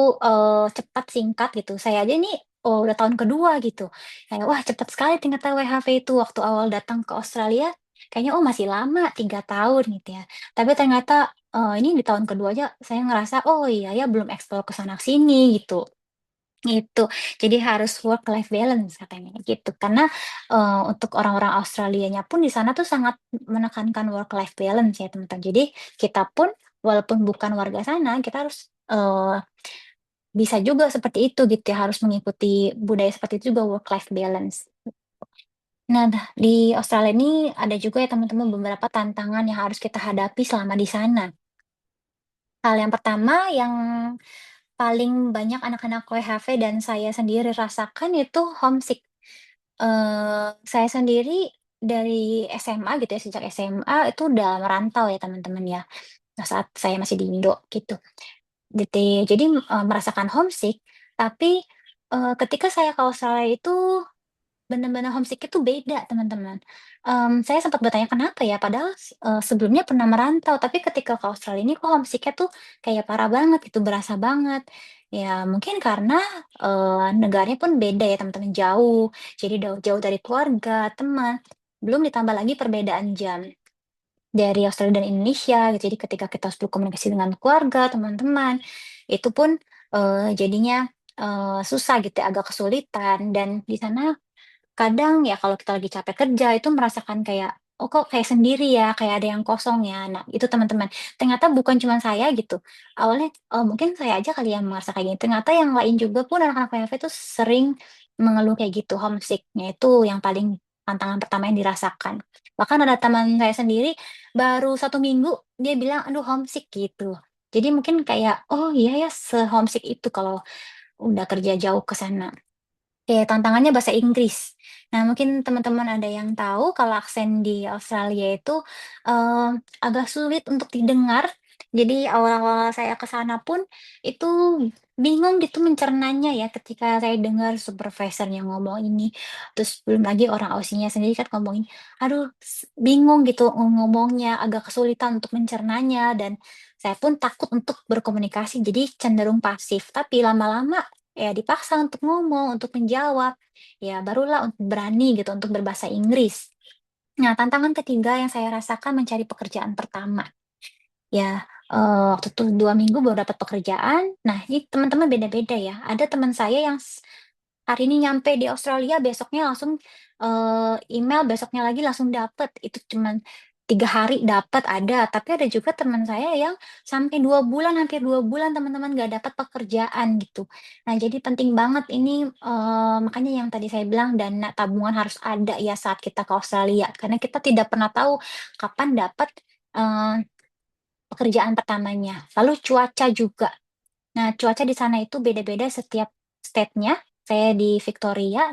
cepat singkat gitu. Saya aja nih, udah tahun kedua gitu, kayak, wah cepat sekali ternyata WHV itu. Waktu awal datang ke Australia, kayaknya, oh masih lama 3 tahun gitu ya. Tapi ternyata, ini di tahun kedua aja saya ngerasa, oh iya ya belum explore ke sana sini gitu. Gitu. Jadi harus work life balance katanya gitu. Karena, untuk orang-orang Australianya pun di sana tuh sangat menekankan work life balance ya teman-teman. Jadi kita pun walaupun bukan warga sana, kita harus, bisa juga seperti itu gitu ya, harus mengikuti budaya seperti itu juga work life balance. Nah, di Australia ini ada juga ya teman-teman beberapa tantangan yang harus kita hadapi selama di sana. Hal yang pertama yang paling banyak anak-anak WHV dan saya sendiri rasakan itu homesick. Saya sendiri dari SMA gitu ya, sejak SMA itu udah merantau ya teman-teman ya, saat saya masih di Indo gitu. Jadi, merasakan homesick, tapi, ketika saya ke Australia itu bener-bener homesick itu beda, teman-teman. Saya sempat bertanya kenapa ya, padahal sebelumnya pernah merantau, tapi ketika ke Australia ini kok homesick-nya tuh kayak parah banget gitu, berasa banget. Ya mungkin karena, negaranya pun beda ya, teman-teman, jauh, jadi jauh dari keluarga, teman, belum ditambah lagi perbedaan jam dari Australia dan Indonesia gitu. Jadi ketika kita harus berkomunikasi dengan keluarga, teman-teman, itu pun, jadinya, susah gitu ya, agak kesulitan dan di sana kadang ya kalau kita lagi capek kerja itu merasakan kayak, "Oh kok kayak sendiri ya, kayak ada yang kosong ya." Nah itu teman-teman, ternyata bukan cuma saya gitu, awalnya, mungkin saya aja kali yang merasa kayak gini, ternyata yang lain juga pun anak-anak WFH itu sering mengeluh kayak gitu, homesick-nya itu yang paling tantangan pertama yang dirasakan. Bahkan ada teman saya sendiri baru 1 minggu dia bilang, "Aduh homesick," gitu. Jadi mungkin kayak, oh iya ya se-homesick itu kalau udah kerja jauh ke sana. Oke, tantangannya bahasa Inggris. Nah, mungkin teman-teman ada yang tahu kalau aksen di Australia itu, agak sulit untuk didengar. Jadi awal-awal saya ke sana pun itu bingung gitu mencernanya ya ketika saya dengar supervisornya ngomong ini, terus belum lagi orang Aussie-nya sendiri kan ngomongin, aduh bingung gitu ngomongnya, agak kesulitan untuk mencernanya dan saya pun takut untuk berkomunikasi jadi cenderung pasif. Tapi lama-lama ya dipaksa untuk ngomong, untuk menjawab, ya barulah berani gitu untuk berbahasa Inggris. Nah, tantangan ketiga yang saya rasakan mencari pekerjaan pertama. Ya, waktu itu 2 minggu baru dapat pekerjaan. Nah, ini teman-teman beda-beda ya. Ada teman saya yang hari ini nyampe di Australia, besoknya langsung, email, besoknya lagi langsung dapet. Itu cuman 3 hari dapat ada, tapi ada juga teman saya yang sampai 2 bulan, hampir 2 bulan teman-teman nggak dapat pekerjaan gitu. Nah, jadi penting banget ini, makanya yang tadi saya bilang dana tabungan harus ada ya saat kita ke Australia, karena kita tidak pernah tahu kapan dapat, eee, pekerjaan pertamanya. Lalu cuaca juga. Nah, cuaca di sana itu beda-beda setiap state-nya. Saya di Victoria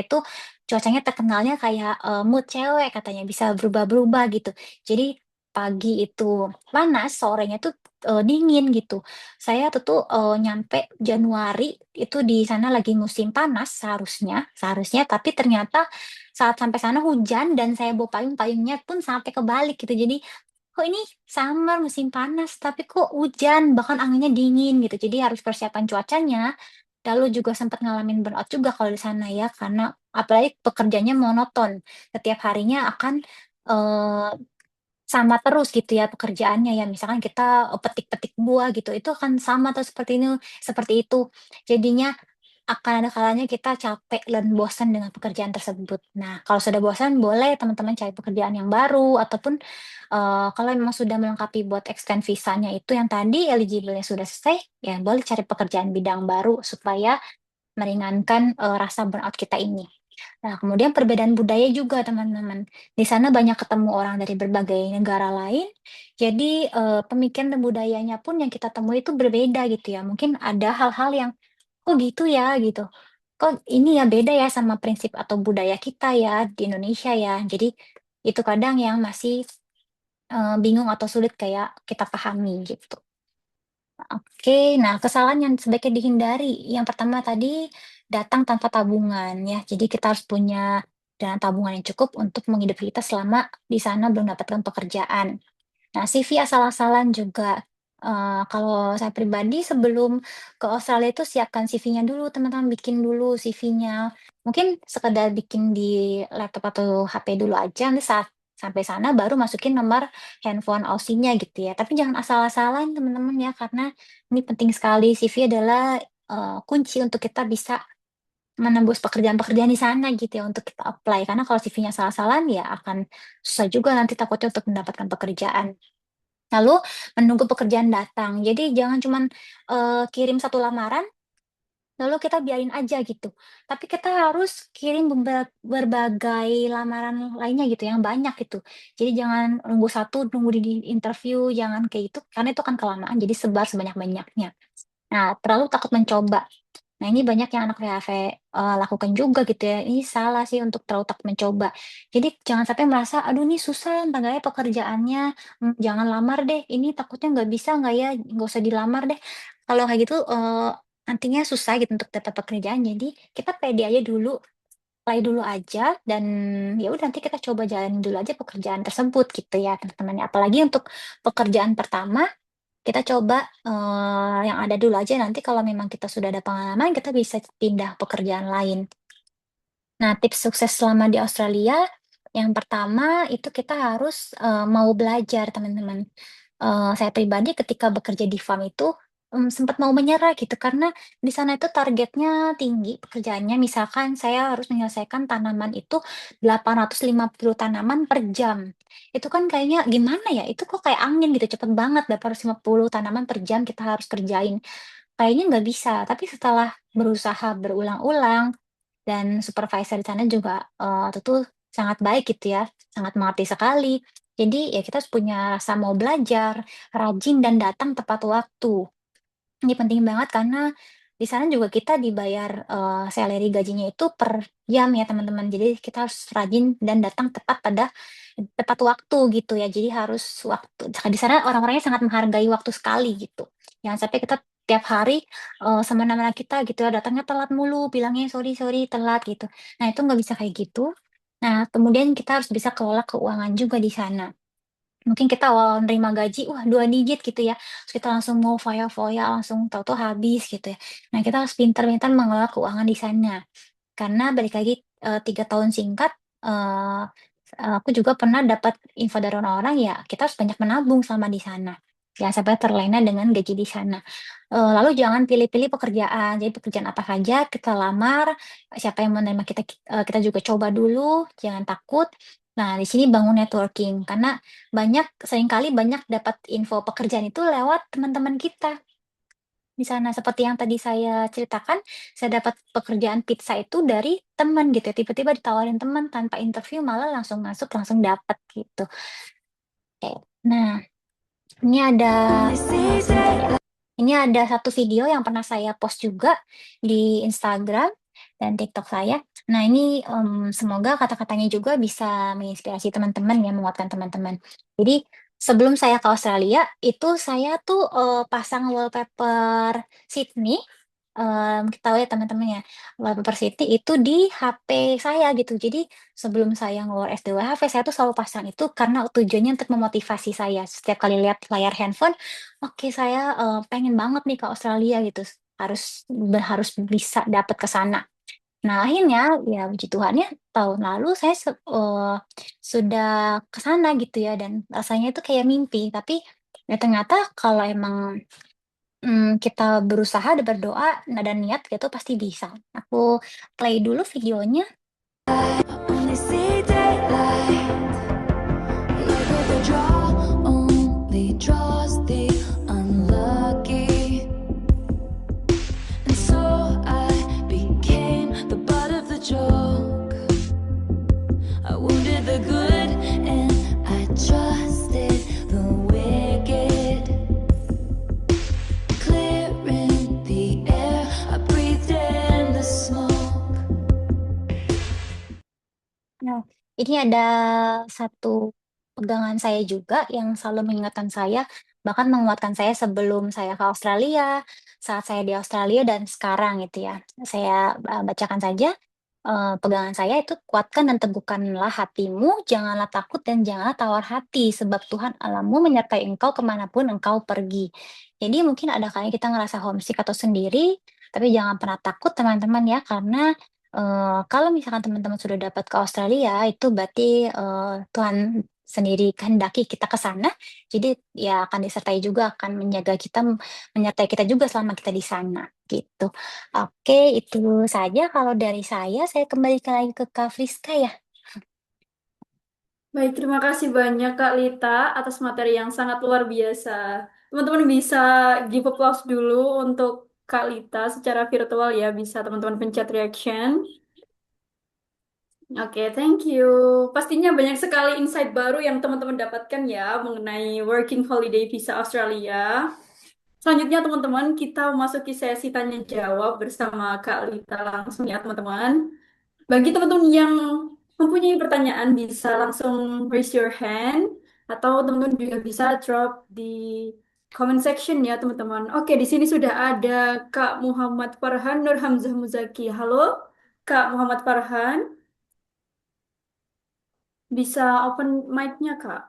itu cuacanya terkenalnya kayak, mood cewek katanya, bisa berubah-berubah gitu. Jadi pagi itu panas, sorenya tuh, dingin gitu. Saya tuh, nyampe Januari, itu di sana lagi musim panas seharusnya seharusnya, tapi ternyata saat sampai sana hujan dan saya bawa payung, payungnya pun sampai kebalik gitu. Jadi kok ini summer, musim panas, tapi kok hujan, bahkan anginnya dingin gitu. Jadi harus persiapan cuacanya, lalu juga sempat ngalamin burnout juga kalau di sana ya, karena apalagi pekerjaannya monoton. Setiap harinya akan, eee, sama terus gitu ya pekerjaannya ya, misalkan kita, petik-petik buah gitu, itu akan sama terus seperti itu. Jadinya akan ada kalanya kita capek dan bosan dengan pekerjaan tersebut. Nah, kalau sudah bosan boleh teman-teman cari pekerjaan yang baru ataupun, kalau memang sudah melengkapi buat extend visanya itu yang tadi eligible-nya sudah selesai, ya boleh cari pekerjaan bidang baru supaya meringankan, rasa burnout kita ini. Nah, kemudian perbedaan budaya juga teman-teman. Di sana banyak ketemu orang dari berbagai negara lain, jadi, pemikiran dan budayanya pun yang kita temui itu berbeda gitu ya. Mungkin ada hal-hal yang "Oh gitu ya?" Gitu. "Kok ini ya beda ya sama prinsip atau budaya kita ya di Indonesia ya." Jadi itu kadang yang masih, bingung atau sulit kayak kita pahami gitu. Oke, nah kesalahan yang sebaiknya dihindari, yang pertama tadi datang tanpa tabungan ya. Jadi kita harus punya dana tabungan yang cukup untuk menghidupi kita selama di sana belum mendapatkan pekerjaan. Nah, CV asal-asalan juga, kalau saya pribadi sebelum ke Australia itu siapkan CV-nya dulu teman-teman, bikin dulu CV-nya. Mungkin sekedar bikin di laptop atau HP dulu aja, nanti saat sampai sana baru masukin nomor handphone Aussie-nya gitu ya. Tapi jangan asal-asalan teman-teman ya, karena ini penting sekali, CV adalah, kunci untuk kita bisa menembus pekerjaan-pekerjaan di sana gitu ya, untuk kita apply. Karena kalau CV-nya salah-salah ya akan susah juga nanti takutnya untuk mendapatkan pekerjaan. Lalu menunggu pekerjaan datang. Jadi jangan cuman, kirim 1 lamaran, lalu kita biarin aja gitu. Tapi kita harus kirim berbagai lamaran lainnya gitu, yang banyak gitu. Jadi jangan nunggu satu, nunggu di interview, jangan kayak gitu, karena itu akan kelamaan, jadi sebar sebanyak-banyaknya. Nah, terlalu takut mencoba. Nah, ini banyak yang anak WHV, lakukan juga gitu ya, ini salah sih untuk terlalu takut mencoba. Jadi jangan sampai merasa, "Aduh ini susah entar ya pekerjaannya, jangan lamar deh, ini takutnya nggak bisa nggak ya, nggak usah dilamar deh." Kalau kayak gitu, nantinya susah gitu untuk dapat pekerjaan, jadi kita pede aja dulu, apply dulu aja dan ya udah nanti kita coba jalanin dulu aja pekerjaan tersebut gitu ya teman-teman. Apalagi untuk pekerjaan pertama kita coba yang ada dulu aja nanti kalau memang kita sudah ada pengalaman kita bisa pindah pekerjaan lain. Nah, tips sukses selama di Australia yang pertama itu kita harus mau belajar teman-teman. Saya pribadi ketika bekerja di farm itu sempat mau menyerah gitu karena di sana itu targetnya tinggi pekerjaannya. Misalkan saya harus menyelesaikan tanaman itu 850 tanaman per jam. Itu kan kayaknya gimana ya? Itu kok kayak angin gitu, cepet banget 850 tanaman per jam kita harus kerjain. Kayaknya nggak bisa, tapi setelah berusaha berulang-ulang dan supervisor di sana juga tentu sangat baik gitu ya, sangat mengerti sekali. Jadi ya kita harus punya rasa mau belajar, rajin dan datang tepat waktu. Ini penting banget karena di sana juga kita dibayar salary gajinya itu per jam ya teman-teman. Jadi kita harus rajin dan datang tepat pada tepat waktu gitu ya. Jadi harus waktu di sana orang-orangnya sangat menghargai waktu sekali gitu. Jangan sampai kita tiap hari semena-mena kita gitu ya datangnya telat mulu, bilangnya sorry sorry telat gitu. Nah itu nggak bisa kayak gitu. Nah kemudian kita harus bisa kelola keuangan juga di sana. Mungkin kita awal nerima gaji, wah 2 digit gitu ya, terus kita langsung mau foya-foya, langsung tahu-tahu habis gitu ya. Nah, kita harus pintar-pintar mengelola keuangan di sana. Karena balik lagi, 3 tahun singkat, eee aku juga pernah dapat info dari orang-orang ya, kita harus banyak menabung selama di sana. Jangan sampai terlena dengan gaji di sana. Lalu jangan pilih-pilih pekerjaan, jadi pekerjaan apa saja kita lamar, siapa yang menerima kita kita juga coba dulu, jangan takut. Nah, di sini bangun networking, karena seringkali banyak dapat info pekerjaan itu lewat teman-teman kita. Di sana seperti yang tadi saya ceritakan, saya dapat pekerjaan pizza itu dari teman gitu ya, tiba-tiba ditawarin teman tanpa interview malah langsung masuk, langsung dapat gitu. Oke. Nah, ini ada, sebentar ya, ini ada satu video yang pernah saya post juga di Instagram dan TikTok saya. Nah ini, semoga kata-katanya juga bisa menginspirasi teman-teman ya, menguatkan teman-teman. Jadi sebelum saya ke Australia, itu saya tuh, pasang wallpaper Sydney, kita tahu ya teman-teman ya, wallpaper Sydney itu di HP saya gitu. Jadi sebelum saya ngeluar SDWHV, saya tuh selalu pasang itu karena tujuannya untuk memotivasi saya. Setiap kali lihat layar handphone, oke saya, pengen banget nih ke Australia gitu, harus bisa dapet ke sana. Nah akhirnya, ya puji Tuhan ya, tahun lalu saya sudah ke sana gitu ya dan rasanya itu kayak mimpi. Tapi ya ternyata kalau emang, kita berusaha dan berdoa, dan niat gitu pasti bisa. Aku play dulu videonya. Only see daylight. Look at the draw, only draws the unlucky. And so I became the butt of the joke. I wounded the good and I trusted the wicked. Clearing the air, I breathed in the smoke. Nah, ini ada satu pegangan saya juga yang selalu mengingatkan saya, bahkan menguatkan saya sebelum saya ke Australia, saat saya di Australia dan sekarang gitu ya. Saya, bacakan saja, pegangan saya itu, "Kuatkan dan teguhkanlah hatimu, janganlah takut dan janganlah tawar hati, sebab Tuhan Allahmu menyertai engkau kemanapun engkau pergi." Jadi mungkin ada kalanya kita ngerasa homesick atau sendiri, tapi jangan pernah takut teman-teman ya, karena kalau misalkan teman-teman sudah dapat ke Australia, itu berarti, Tuhan sendiri kehendaki kita ke sana, jadi ya akan disertai juga, akan menyertai kita juga selama kita di sana, gitu. Oke, itu saja kalau dari saya kembalikan lagi ke Kak Friska ya. Baik, terima kasih banyak Kak Lita atas materi yang sangat luar biasa. Teman-teman bisa give applause dulu untuk Kak Lita secara virtual ya, bisa teman-teman pencet reaction. Oke, thank you. Pastinya banyak sekali insight baru yang teman-teman dapatkan ya mengenai working holiday visa Australia. Selanjutnya teman-teman, kita memasuki sesi tanya jawab bersama Kak Lita langsung ya teman-teman. Bagi teman-teman yang mempunyai pertanyaan bisa langsung raise your hand atau teman-teman juga bisa drop di comment section ya teman-teman. Oke, di sini sudah ada Kak Muhammad Farhan Nur Hamzah Muzaki. Halo, Kak Muhammad Farhan. Bisa open mic-nya, Kak?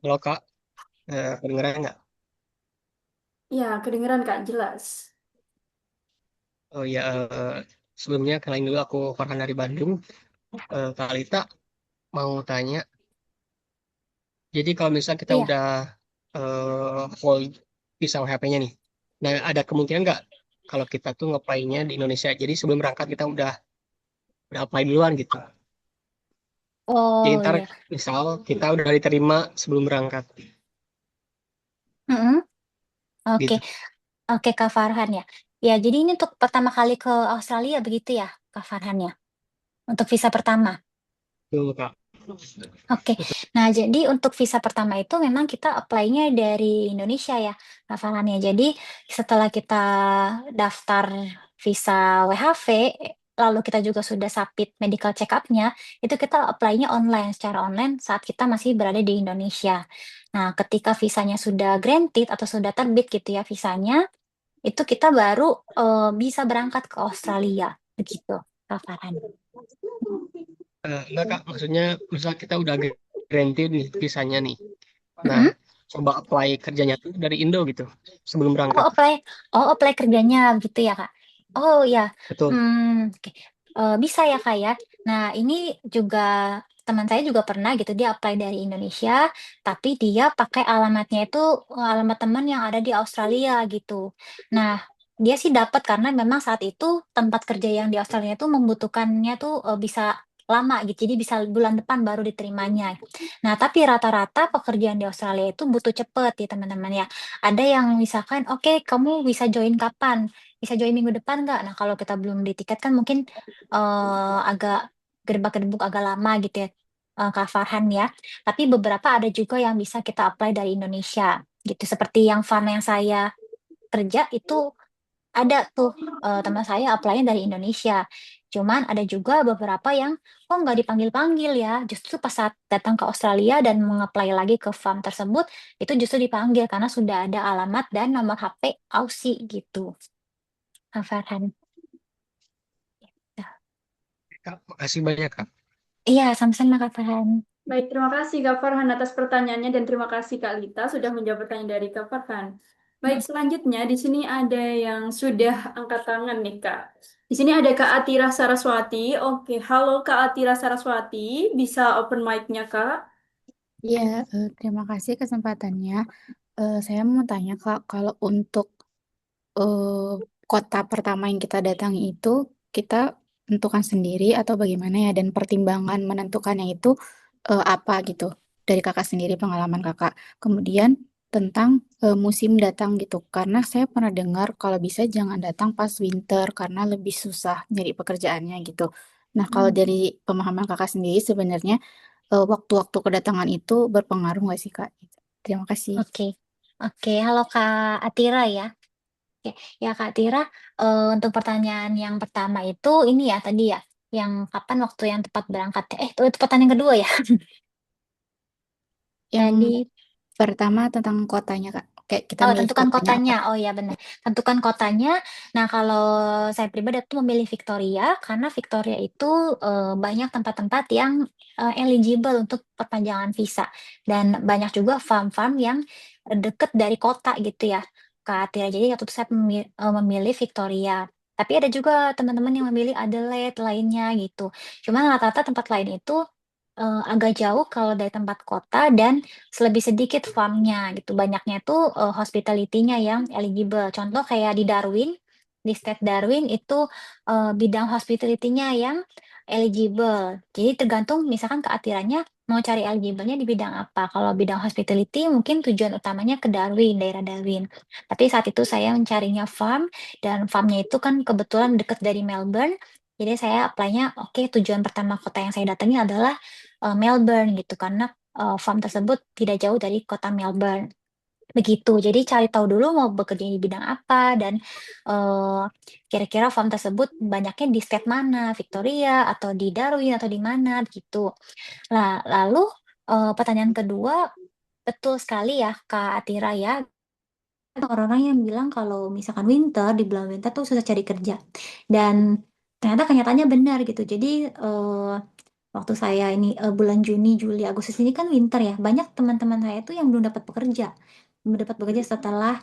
Halo Kak, kedengeran nggak? Ya, kedengeran, Kak, jelas. Oh ya, sebelumnya kenalin dulu aku Farhan dari Bandung. Kak Alita mau tanya, jadi kalau misalnya kita Iya. udah hold visa WHP-nya nih, nah ada kemungkinan nggak kalau kita tuh ngapainnya di Indonesia? Jadi sebelum berangkat kita udah apply duluan gitu. Jadi Oh ntar iya. misal kita udah diterima sebelum berangkat Mm-mm. Oke, gitu. oke Kak Farhan ya. Ya, jadi ini untuk pertama kali ke Australia begitu ya, Kak Farhan ya. Untuk visa pertama. Tuh Kak. Oke, nah jadi untuk visa pertama itu memang kita apply-nya dari Indonesia ya, Kak Farhan ya. Jadi setelah kita daftar visa WHV, lalu kita juga sudah submit medical check-up-nya, itu kita apply-nya online, secara online saat kita masih berada di Indonesia. Nah, ketika visanya sudah granted atau sudah terbit gitu ya visanya, itu kita baru bisa berangkat ke Australia, begitu, Kak Farhan. Enggak Kak, maksudnya misal kita udah granted nih visanya nih. Nah, Mm-mm. coba apply kerjanya tuh dari Indo gitu sebelum Oh berangkat. apply, oh apply kerjanya gitu ya Kak. Oh ya, Betul. oke. Bisa ya Kak ya. Nah ini juga teman saya juga pernah gitu dia apply dari Indonesia, tapi dia pakai alamatnya itu alamat teman yang ada di Australia gitu. Nah dia sih dapat karena memang saat itu tempat kerja yang di Australia itu membutuhkannya tuh bisa lama gitu, jadi bisa bulan depan baru diterimanya. Nah tapi rata-rata pekerjaan di Australia itu butuh cepet ya teman-teman ya. Ada yang misalkan, oke, kamu bisa join kapan? Bisa join minggu depan nggak? Nah, kalau kita belum di tiket kan mungkin agak gedebak-gedebuk agak lama gitu ya, Kak Farhan ya. Tapi beberapa ada juga yang bisa kita apply dari Indonesia gitu. Seperti yang farm yang saya kerja itu ada tuh teman saya apply-nya dari Indonesia. Cuman ada juga beberapa yang kok nggak dipanggil-panggil ya. Justru pas saat datang ke Australia dan mengapply lagi ke farm tersebut, itu justru dipanggil karena sudah ada alamat dan nomor HP Aussie gitu. Kak Farhan. Ya. Kak, makasih banyak Kak. Iya, sama-sama Kak Farhan. Baik, terima kasih Kak Farhan atas pertanyaannya dan terima kasih Kak Lita sudah menjawab pertanyaan dari Kak Farhan. Baik, selanjutnya di sini ada yang sudah angkat tangan nih Kak. Di sini ada Kak Atira Saraswati. Oke, halo Kak Atira Saraswati, bisa open mic-nya Kak? Iya, terima kasih kesempatannya. Saya mau tanya Kak, kalau untuk eh, kota pertama yang kita datangi itu, kita tentukan sendiri atau bagaimana ya? Dan pertimbangan menentukannya itu apa gitu? Dari Kakak sendiri, pengalaman Kakak. Kemudian tentang musim datang gitu, karena saya pernah dengar kalau bisa jangan datang pas winter karena lebih susah nyari pekerjaannya gitu. Nah, kalau Hmm. dari pemahaman Kakak sendiri sebenarnya waktu-waktu kedatangan itu berpengaruh nggak sih, Kak? Terima kasih. Oke, oke. Halo Kak Atira ya. Oke, ya Kak Tira, untuk pertanyaan yang pertama itu ini ya tadi ya, yang kapan waktu yang tepat berangkat? Itu pertanyaan kedua ya. Yang Tadi, pertama tentang kotanya, Kak. Kayak kita oh milih tentukan kotanya kotanya. apa. Oh ya benar, tentukan kotanya. Nah kalau saya pribadi itu memilih Victoria karena Victoria itu banyak tempat-tempat yang eligible untuk perpanjangan visa dan banyak juga farm-farm yang deket dari kota gitu ya, Kak Tira. Jadi waktu itu saya memilih Victoria. Tapi ada juga teman-teman yang memilih Adelaide lainnya gitu. Cuman rata-rata tempat lain itu agak jauh kalau dari tempat kota dan lebih sedikit farmnya gitu. Banyaknya itu hospitality-nya yang eligible. Contoh kayak di Darwin, di state Darwin itu bidang hospitality-nya yang eligible. Jadi tergantung misalkan keatirannya mau cari eligible-nya di bidang apa. Kalau bidang hospitality mungkin tujuan utamanya ke Darwin, daerah Darwin. Tapi saat itu saya mencarinya farm dan farmnya itu kan kebetulan dekat dari Melbourne. Jadi saya apply-nya, oke, tujuan pertama kota yang saya datangi adalah Melbourne gitu karena farm tersebut tidak jauh dari kota Melbourne. Begitu. Jadi cari tahu dulu mau bekerja di bidang apa dan eh, kira-kira farm tersebut banyaknya di state mana, Victoria atau di Darwin atau di mana gitu. Lah, lalu pertanyaan kedua, betul sekali ya Kak Atira ya. Ada orang-orang yang bilang kalau misalkan winter, di bulan winter tuh susah cari kerja. Dan ternyata kenyataannya benar gitu. Jadi Waktu saya ini bulan Juni, Juli, Agustus ini kan winter ya. Banyak teman-teman saya tuh yang belum dapat pekerja. Belum dapat bekerja setelah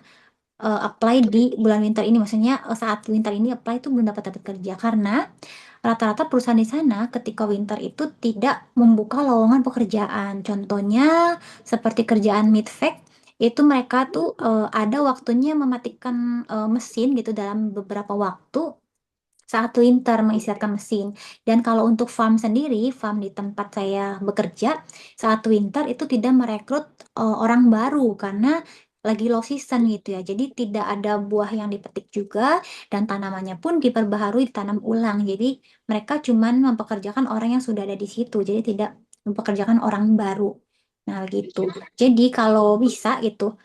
apply di bulan winter ini. Maksudnya saat winter ini apply itu belum dapat dapat kerja karena rata-rata perusahaan di sana ketika winter itu tidak membuka lowongan pekerjaan. Contohnya seperti kerjaan midvac itu mereka tuh ada waktunya mematikan mesin gitu dalam beberapa waktu saat winter mengistirahatkan mesin. Dan kalau untuk farm sendiri, farm di tempat saya bekerja, saat winter itu tidak merekrut orang baru karena lagi low season gitu ya. Jadi tidak ada buah yang dipetik juga dan tanamannya pun diperbaharui, ditanam ulang. Jadi mereka cuman mempekerjakan orang yang sudah ada di situ. Jadi tidak mempekerjakan orang baru. Nah, gitu. Jadi kalau bisa gitu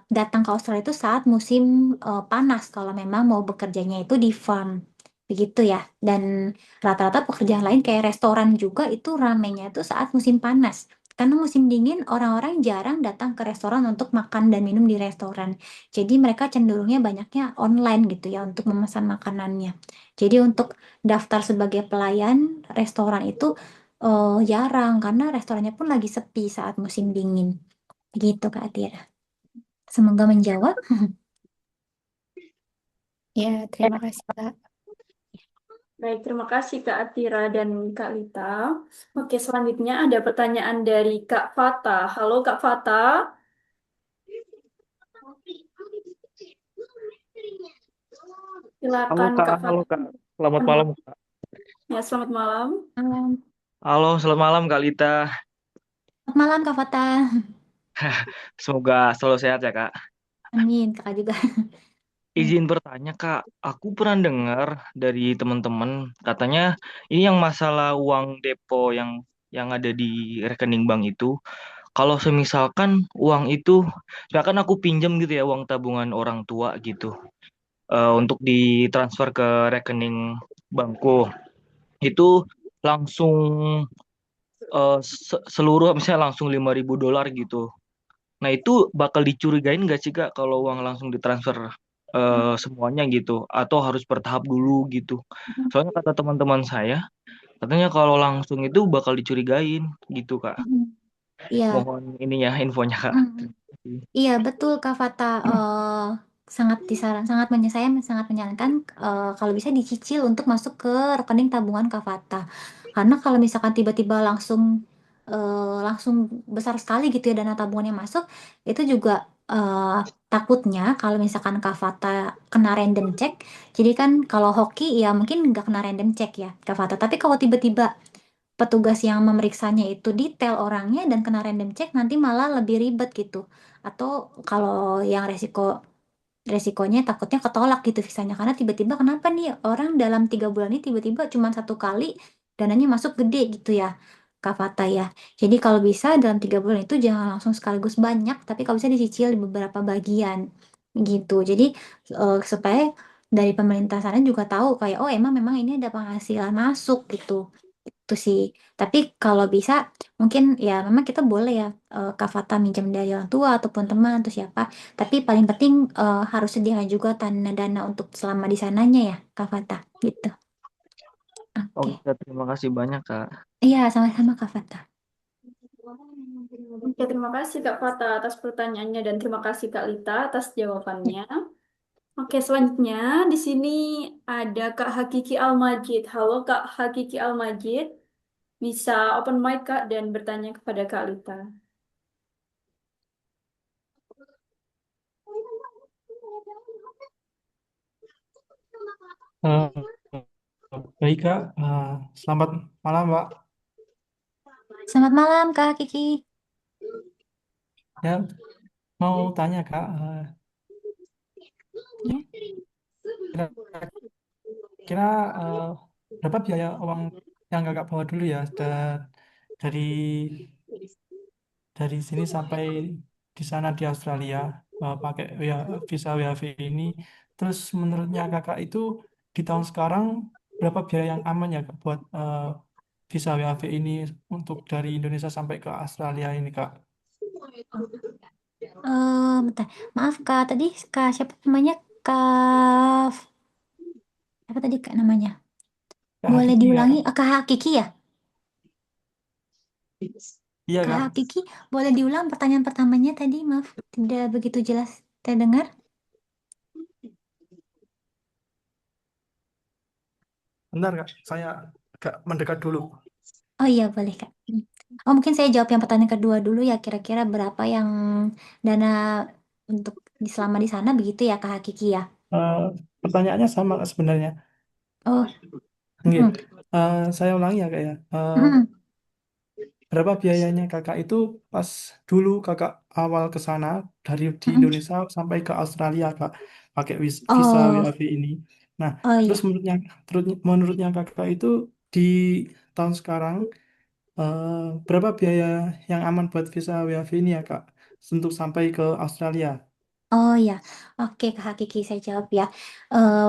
datang ke Australia itu saat musim panas kalau memang mau bekerjanya itu di farm begitu ya. Dan rata-rata pekerjaan lain kayak restoran juga itu ramenya itu saat musim panas. Karena musim dingin orang-orang jarang datang ke restoran untuk makan dan minum di restoran. Jadi mereka cenderungnya banyaknya online gitu ya untuk memesan makanannya. Jadi untuk daftar sebagai pelayan restoran itu jarang karena restorannya pun lagi sepi saat musim dingin. Begitu Kak Atira. Semoga menjawab. Ya, terima kasih, Kak. Baik, terima kasih Kak Atira dan Kak Lita. Oke, selanjutnya ada pertanyaan dari Kak Fata. Halo Kak Fata, Halo silakan Kak, Kak halo Fata. Kak. Selamat Selamat malam malam. Kak. Ya, selamat malam. Selamat Halo, selamat malam Kak Lita. malam Kak Fata. Semoga selalu sehat ya Kak. Amin, Kakak juga. Izin bertanya Kak, aku pernah dengar dari teman-teman katanya ini yang masalah uang depo yang ada di rekening bank itu, kalau semisalkan uang itu, misalkan aku pinjam gitu ya uang tabungan orang tua gitu, untuk ditransfer ke rekening bankku, itu langsung seluruh misalnya langsung $5.000 gitu. Nah, itu bakal dicurigain nggak sih Kak kalau uang langsung ditransfer semuanya gitu atau harus bertahap dulu gitu. Soalnya kata teman-teman saya, katanya kalau langsung itu bakal dicurigain gitu Kak. Iya. Mohon ini ya infonya Kak. Mm. Terima kasih. Iya betul Kak Fata. Sangat saya sangat menyarankan kalau bisa dicicil untuk masuk ke rekening tabungan Kak Fata. Karena kalau misalkan tiba-tiba langsung besar sekali gitu ya dana tabungannya masuk, itu juga takutnya kalau misalkan Kak Fata kena random check. Jadi kan kalau hoki ya mungkin nggak kena random check ya Kak Fata. Tapi kalau tiba-tiba petugas yang memeriksanya itu detail orangnya dan kena random check nanti malah lebih ribet gitu. Atau kalau yang resikonya takutnya ketolak gitu visanya karena tiba-tiba kenapa nih orang dalam 3 bulan ini tiba-tiba cuma satu kali dananya masuk gede gitu ya Kak Fata ya. Jadi kalau bisa dalam 3 bulan itu jangan langsung sekaligus banyak tapi kalau bisa dicicil di beberapa bagian gitu. Jadi supaya dari pemerintah sana juga tahu kayak oh emang memang ini ada penghasilan masuk gitu. Itu sih. Tapi kalau bisa mungkin ya memang kita boleh ya Kak Fata minjam dari orang tua ataupun teman atau siapa. Tapi paling penting harus sediakan juga dana untuk selama di sananya ya Kak Fata gitu. Oke Oke. Kak, terima kasih banyak Kak. Iya sama-sama Kak Fata. Oke, terima kasih Kak Fata atas pertanyaannya dan terima kasih Kak Lita atas jawabannya. Oke, selanjutnya di sini ada Kak Hakiki Al-Majid. Halo Kak Hakiki Al-Majid, bisa open mic Kak dan bertanya kepada Kak Lita. Eh, Baik Kak, selamat malam Pak. Selamat malam Kak Kiki. Ya, mau tanya Kak, Ya. kira-kira berapa biaya uang yang Kakak bawa dulu ya dari dari sini sampai di sana di Australia pakai visa WHV ini. Terus menurutnya Kakak itu di tahun sekarang berapa biaya yang aman ya Kak buat visa WHV ini untuk dari Indonesia sampai ke Australia ini Kak? Bentar. Maaf Kak, tadi Kak siapa namanya? Kak apa tadi Kak namanya? Kak Boleh Hakiki diulangi? Kak. Kak Kiki ya? Iya Kak Kak. Hakiki, boleh diulang pertanyaan pertamanya tadi? Maaf, tidak begitu jelas terdengar. Bentar Kak, saya agak mendekat dulu. Oh iya, boleh Kak. Oh, mungkin saya jawab yang pertanyaan kedua dulu ya, kira-kira berapa yang dana untuk selama di sana begitu ya Kak Hakiki ya? Eh, Pertanyaannya sama Kak, sebenarnya. Oh, Nggih. mm, Saya ulangi ya Kak ya. mm, Berapa biayanya kakak itu pas dulu kakak awal ke sana dari di mm. Indonesia sampai ke Australia kak pakai visa Oh, WAV ini. Nah, oh terus iya. menurutnya kakak itu di tahun sekarang eh, berapa biaya yang aman buat visa WAV ini ya kak untuk sampai ke Australia? Oh ya, oke Kak Hakiki saya jawab ya.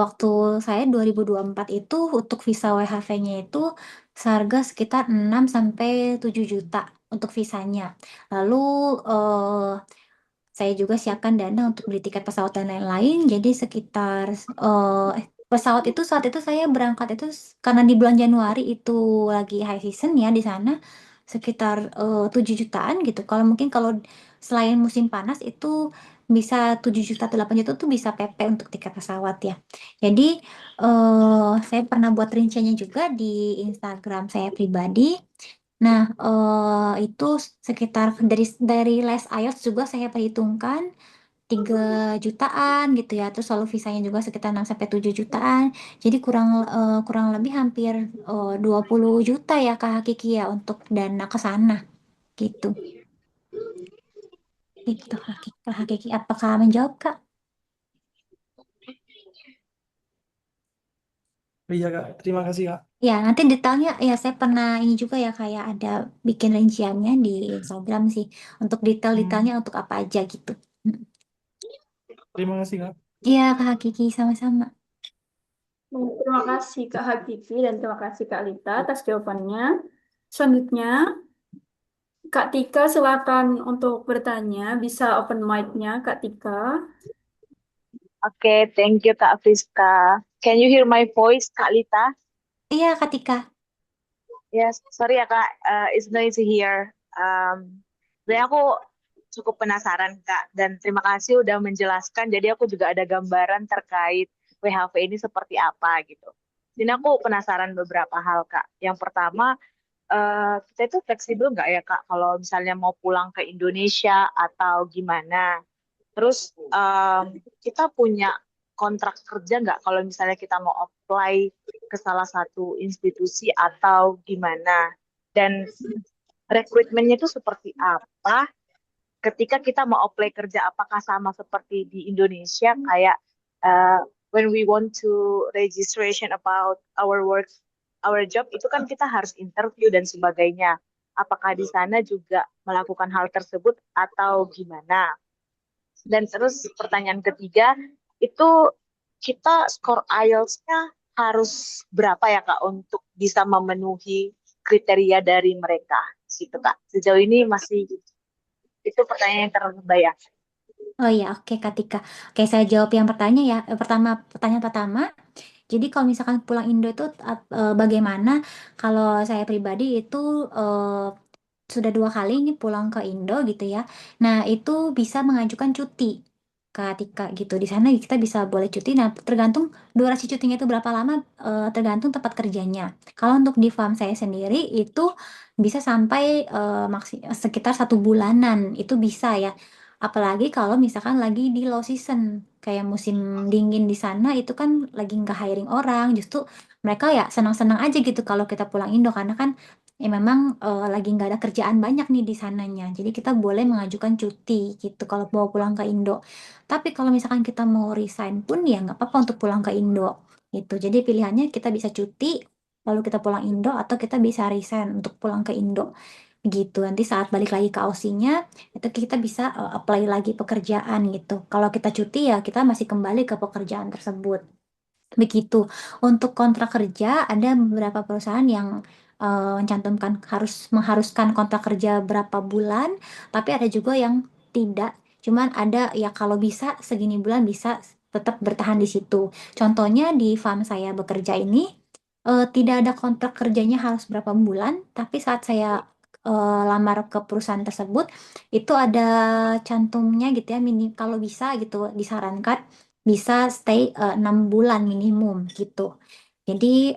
Waktu saya 2024 itu untuk visa WHV-nya itu seharga sekitar 6 sampai 7 juta untuk visanya. Lalu eh, saya juga siapkan dana untuk beli tiket pesawat dan lain-lain. Jadi sekitar pesawat itu saat itu saya berangkat itu karena di bulan Januari itu lagi high season ya di sana sekitar 7 jutaan gitu. Kalau mungkin kalau selain musim panas itu bisa 7 juta atau 8 juta tuh bisa PP untuk tiket pesawat ya. Jadi saya pernah buat rinciannya juga di Instagram saya pribadi. Nah, itu sekitar dari les IELTS juga saya perhitungkan 3 jutaan gitu ya. Terus lalu visanya juga sekitar 6 sampai 7 jutaan. Jadi kurang lebih hampir 20 juta ya Kak Hakiki ya untuk dana ke sana gitu. Itu Kak Hakiki. Apakah menjawab Kak? Iya kak, terima kasih kak. Ya, nanti detailnya ya saya pernah ini juga ya kayak ada bikin rinciannya di Instagram sih untuk detail-detailnya untuk apa aja gitu. Mm. Terima kasih kak. Iya Kak Hakiki sama-sama. Terima kasih Kak Habibie dan terima kasih Kak Lita atas jawabannya. Selanjutnya, Kak Tika silakan untuk bertanya. Bisa open mic-nya Kak Tika. Okay, thank you Kak Friska. Can you hear my voice, Kak Lita? Iya Kak Tika. Yes, sorry ya Kak, it's noisy here. Sebenarnya aku cukup penasaran Kak, dan terima kasih udah menjelaskan. Jadi aku juga ada gambaran terkait WHV ini seperti apa gitu. Jadi aku penasaran beberapa hal Kak. Yang pertama, kita itu fleksibel nggak ya Kak, kalau misalnya mau pulang ke Indonesia atau gimana? Terus kita punya kontrak kerja nggak kalau misalnya kita mau apply ke salah satu institusi atau gimana? Dan rekrutmennya itu seperti apa? Ketika kita mau apply kerja, apakah sama seperti di Indonesia kayak when we want to registration about our work, our job itu kan kita harus interview dan sebagainya. Apakah di sana juga melakukan hal tersebut atau gimana? Dan terus pertanyaan ketiga, itu kita skor IELTS-nya harus berapa ya Kak untuk bisa memenuhi kriteria dari mereka gitu Kak. Sejauh ini masih itu pertanyaan yang terbayang. Oh iya, oke Kak Tika. Oke, saya jawab yang pertanyaan ya. Pertanyaan pertama. Jadi kalau misalkan pulang Indo itu bagaimana? Kalau saya pribadi itu sudah 2 kali ini pulang ke Indo gitu ya. Nah, itu bisa mengajukan cuti ketika gitu. Di sana kita bisa boleh cuti. Nah, tergantung durasi cutinya itu berapa lama, tergantung tempat kerjanya. Kalau untuk di farm saya sendiri itu bisa sampai sekitar 1 bulanan. Itu bisa ya. Apalagi kalau misalkan lagi di low season, kayak musim dingin di sana itu kan lagi nggak hiring orang. Justru mereka ya senang-senang aja gitu kalau kita pulang Indo karena kan ya memang lagi nggak ada kerjaan banyak nih di sananya. Jadi kita boleh mengajukan cuti gitu kalau mau pulang ke Indo. Tapi kalau misalkan kita mau resign pun ya nggak apa-apa untuk pulang ke Indo gitu. Jadi pilihannya kita bisa cuti lalu kita pulang Indo atau kita bisa resign untuk pulang ke Indo gitu. Nanti saat balik lagi ke Aussienya itu kita bisa apply lagi pekerjaan gitu. Kalau kita cuti ya kita masih kembali ke pekerjaan tersebut. Begitu. Untuk kontrak kerja, ada beberapa perusahaan yang mencantumkan mengharuskan kontrak kerja berapa bulan, tapi ada juga yang tidak. Cuman ada ya kalau bisa segini bulan bisa tetap bertahan di situ. Contohnya di farm saya bekerja ini tidak ada kontrak kerjanya harus berapa bulan, tapi saat saya lamar ke perusahaan tersebut itu ada cantumnya gitu ya, kalau bisa gitu disarankan bisa stay 6 bulan minimum gitu. Jadi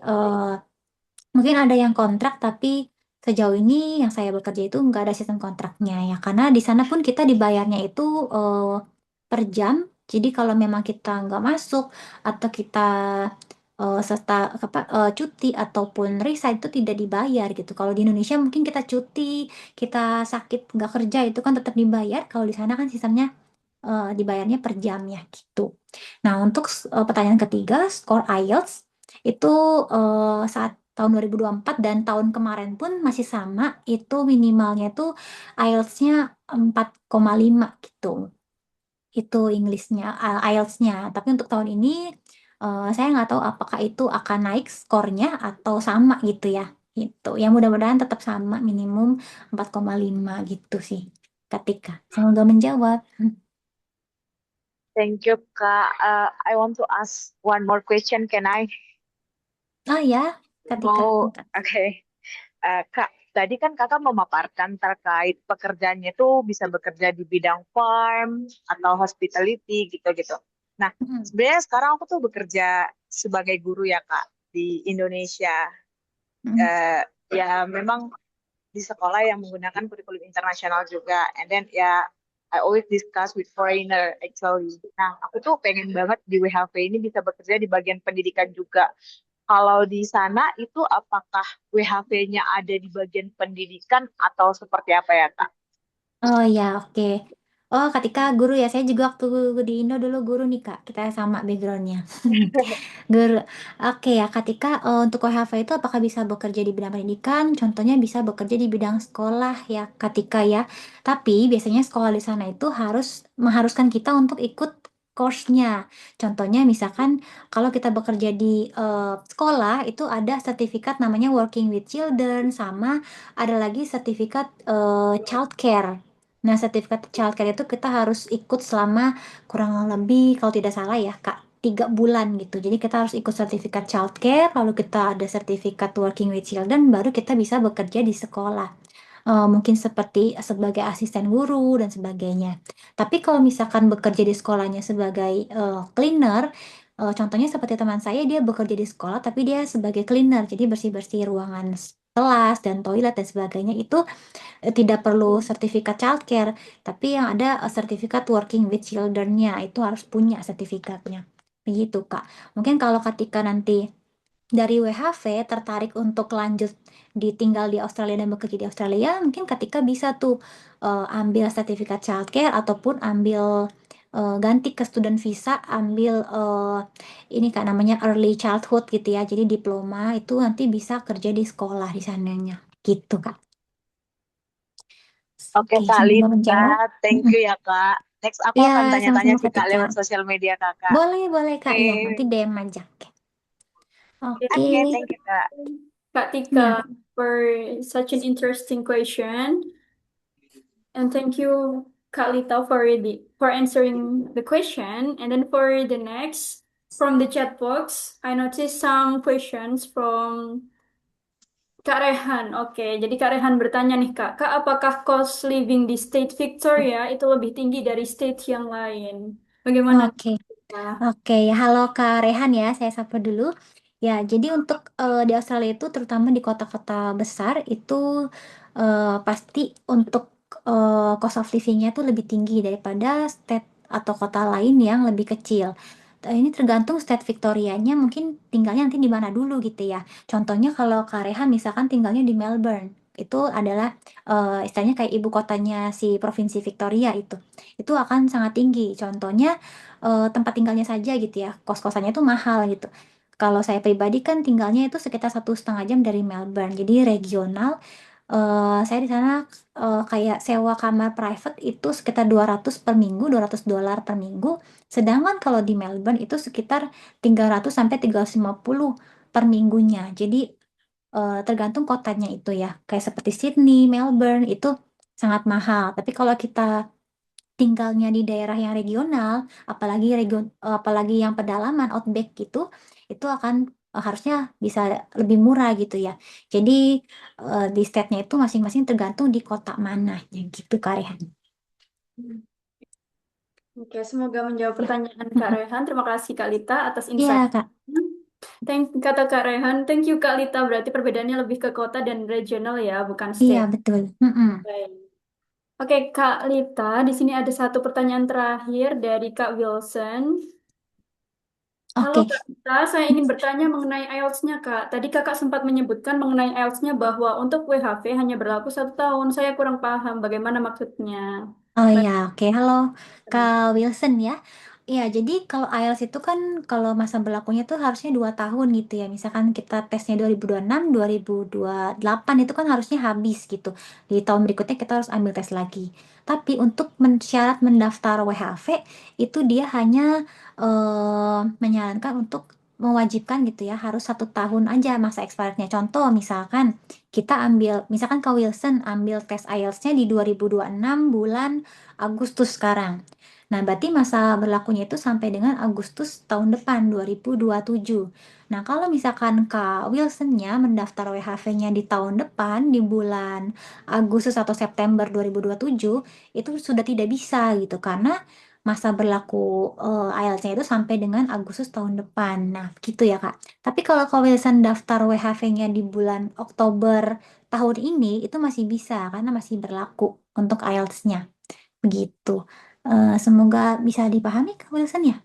mungkin ada yang kontrak, tapi sejauh ini yang saya bekerja itu nggak ada sistem kontraknya ya, karena di sana pun kita dibayarnya itu eh, per jam. Jadi kalau memang kita nggak masuk atau kita cuti ataupun resign itu tidak dibayar gitu. Kalau di Indonesia mungkin kita cuti, kita sakit nggak kerja itu kan tetap dibayar. Kalau di sana kan sistemnya dibayarnya per jam ya gitu. Nah, untuk pertanyaan ketiga, skor IELTS itu saat tahun 2024 dan tahun kemarin pun masih sama, itu minimalnya itu IELTS-nya 4,5 gitu. Itu English-nya, IELTS-nya. Tapi untuk tahun ini saya nggak tahu apakah itu akan naik skornya atau sama gitu ya. Gitu. Ya mudah-mudahan tetap sama, minimum 4,5 gitu sih. Ketika. Semoga menjawab. Thank you, Kak. I want to ask one more question. Can I? Oh ya, Ketika. Mau, oke. Kak, tadi kan kakak memaparkan terkait pekerjaannya itu bisa bekerja di bidang farm atau hospitality gitu-gitu. Nah, Mm. sebenarnya sekarang aku tuh bekerja sebagai guru ya, Kak, di Indonesia. Mm. Ya memang di sekolah yang menggunakan kurikulum internasional juga. And then ya I always discuss with foreigner actually. Nah, aku tuh pengen banget di WHV ini bisa bekerja di bagian pendidikan juga. Kalau di sana itu apakah WHV-nya ada di bagian pendidikan atau seperti apa ya, Kak? Oh ya, oke. Oh, Ketika guru ya, saya juga waktu di Indo dulu guru nih Kak, kita sama backgroundnya. Guru, oke ya Ketika untuk WHV itu apakah bisa bekerja di bidang pendidikan? Contohnya bisa bekerja di bidang sekolah ya Ketika ya. Tapi biasanya sekolah di sana itu harus mengharuskan kita untuk ikut course-nya. Contohnya misalkan kalau kita bekerja di sekolah itu ada sertifikat namanya Working with Children, sama ada lagi sertifikat childcare. Nah, sertifikat childcare itu kita harus ikut selama kurang lebih kalau tidak salah ya Kak 3 bulan gitu. Jadi kita harus ikut sertifikat childcare, lalu kita ada sertifikat working with children, baru kita bisa bekerja di sekolah. Mungkin seperti sebagai asisten guru dan sebagainya. Tapi kalau misalkan bekerja di sekolahnya sebagai cleaner, contohnya seperti teman saya, dia bekerja di sekolah tapi dia sebagai cleaner, jadi bersih-bersih ruangan kelas dan toilet dan sebagainya itu tidak perlu sertifikat childcare, tapi yang ada sertifikat working with children-nya itu harus punya sertifikatnya. Begitu, Kak. Mungkin kalau ketika nanti dari WHV tertarik untuk lanjut tinggal di Australia dan bekerja di Australia, mungkin ketika bisa tuh ambil sertifikat childcare ataupun ambil ganti ke student visa, ambil ini Kak namanya early childhood gitu ya. Jadi diploma itu nanti bisa kerja di sekolah di sananya. Gitu, Kak. Oke, Oke, Kak semoga Lita, menjawab. thank Mm-mm. you ya, Kak. Next, aku Ya, akan tanya-tanya sama-sama sih, Kak, Ketika. lewat sosial media, Kakak. Boleh, boleh Kak. Ya, nanti Oke, DM aja. Oke. oke, thank you, Kak. Kak Ya. Tika, for such an interesting question. And thank you, Kak Lita, for answering the question. And then for the next, from the chat box, I noticed some questions from Kak Rehan. Oke, jadi Kak Rehan bertanya nih, Kak, apakah cost living di state Victoria itu lebih tinggi dari state yang lain? Bagaimana, Oke. Kak? Oke, ya halo Kak Rehan ya, saya sapa dulu. Ya, jadi untuk di Australia itu terutama di kota-kota besar itu pasti untuk cost of living-nya tuh lebih tinggi daripada state atau kota lain yang lebih kecil. Ini tergantung state Victorianya mungkin tinggalnya nanti di mana dulu gitu ya. Contohnya kalau Kak Rehan misalkan tinggalnya di Melbourne, itu adalah istilahnya kayak ibu kotanya si provinsi Victoria itu. Itu akan sangat tinggi. Contohnya tempat tinggalnya saja gitu ya, kos-kosannya itu mahal gitu. Kalau saya pribadi kan tinggalnya itu sekitar 1,5 jam dari Melbourne, jadi regional. Saya di sana kayak sewa kamar private itu sekitar 200 per minggu, $200 per minggu. Sedangkan kalau di Melbourne itu sekitar 300 sampai 350 per minggunya. Jadi tergantung kotanya itu ya. Kayak seperti Sydney, Melbourne itu sangat mahal. Tapi kalau kita tinggalnya di daerah yang regional, apalagi yang pedalaman outback gitu, itu akan harusnya bisa lebih murah gitu ya. Jadi di state-nya itu masing-masing tergantung di kota mana, ya gitu Kak Rehan. Oke, semoga menjawab Ya. pertanyaan Kak Rehan. Terima kasih Kak Lita atas Iya insight. Kak. Kata Kak Rehan, thank you Kak Lita. Berarti perbedaannya lebih ke kota dan regional ya, bukan Iya state. betul. Mm-mm. Baik. Oke, Kak Lita, di sini ada satu pertanyaan terakhir dari Kak Wilson. Halo Oke. Kak Lita, saya ingin bertanya mengenai IELTS-nya Kak. Tadi Kakak sempat menyebutkan mengenai IELTS-nya bahwa untuk WHV hanya berlaku 1 tahun. Saya kurang paham bagaimana maksudnya. Oh Baik. ya, oke. Halo, Kak Wilson ya. Iya, jadi kalau IELTS itu kan kalau masa berlakunya tuh harusnya 2 tahun gitu ya. Misalkan kita tesnya 2026, 2028 itu kan harusnya habis gitu. Di tahun berikutnya kita harus ambil tes lagi. Tapi untuk syarat mendaftar WHV itu dia hanya menyarankan untuk mewajibkan gitu ya, harus 1 tahun aja masa expirednya. Contoh misalkan kita ambil, misalkan Kak Wilson ambil tes IELTS-nya di 2026 bulan Agustus sekarang. Nah, berarti masa berlakunya itu sampai dengan Agustus tahun depan 2027. Nah, kalau misalkan Kak Wilson-nya mendaftar WHV-nya di tahun depan di bulan Agustus atau September 2027, itu sudah tidak bisa gitu karena masa berlaku IELTS-nya itu sampai dengan Agustus tahun depan. Nah, gitu ya, Kak. Tapi kalau Kak Wilson daftar WHV-nya di bulan Oktober tahun ini, itu masih bisa karena masih berlaku untuk IELTS-nya. Begitu. Semoga bisa dipahami Kak Wilson ya.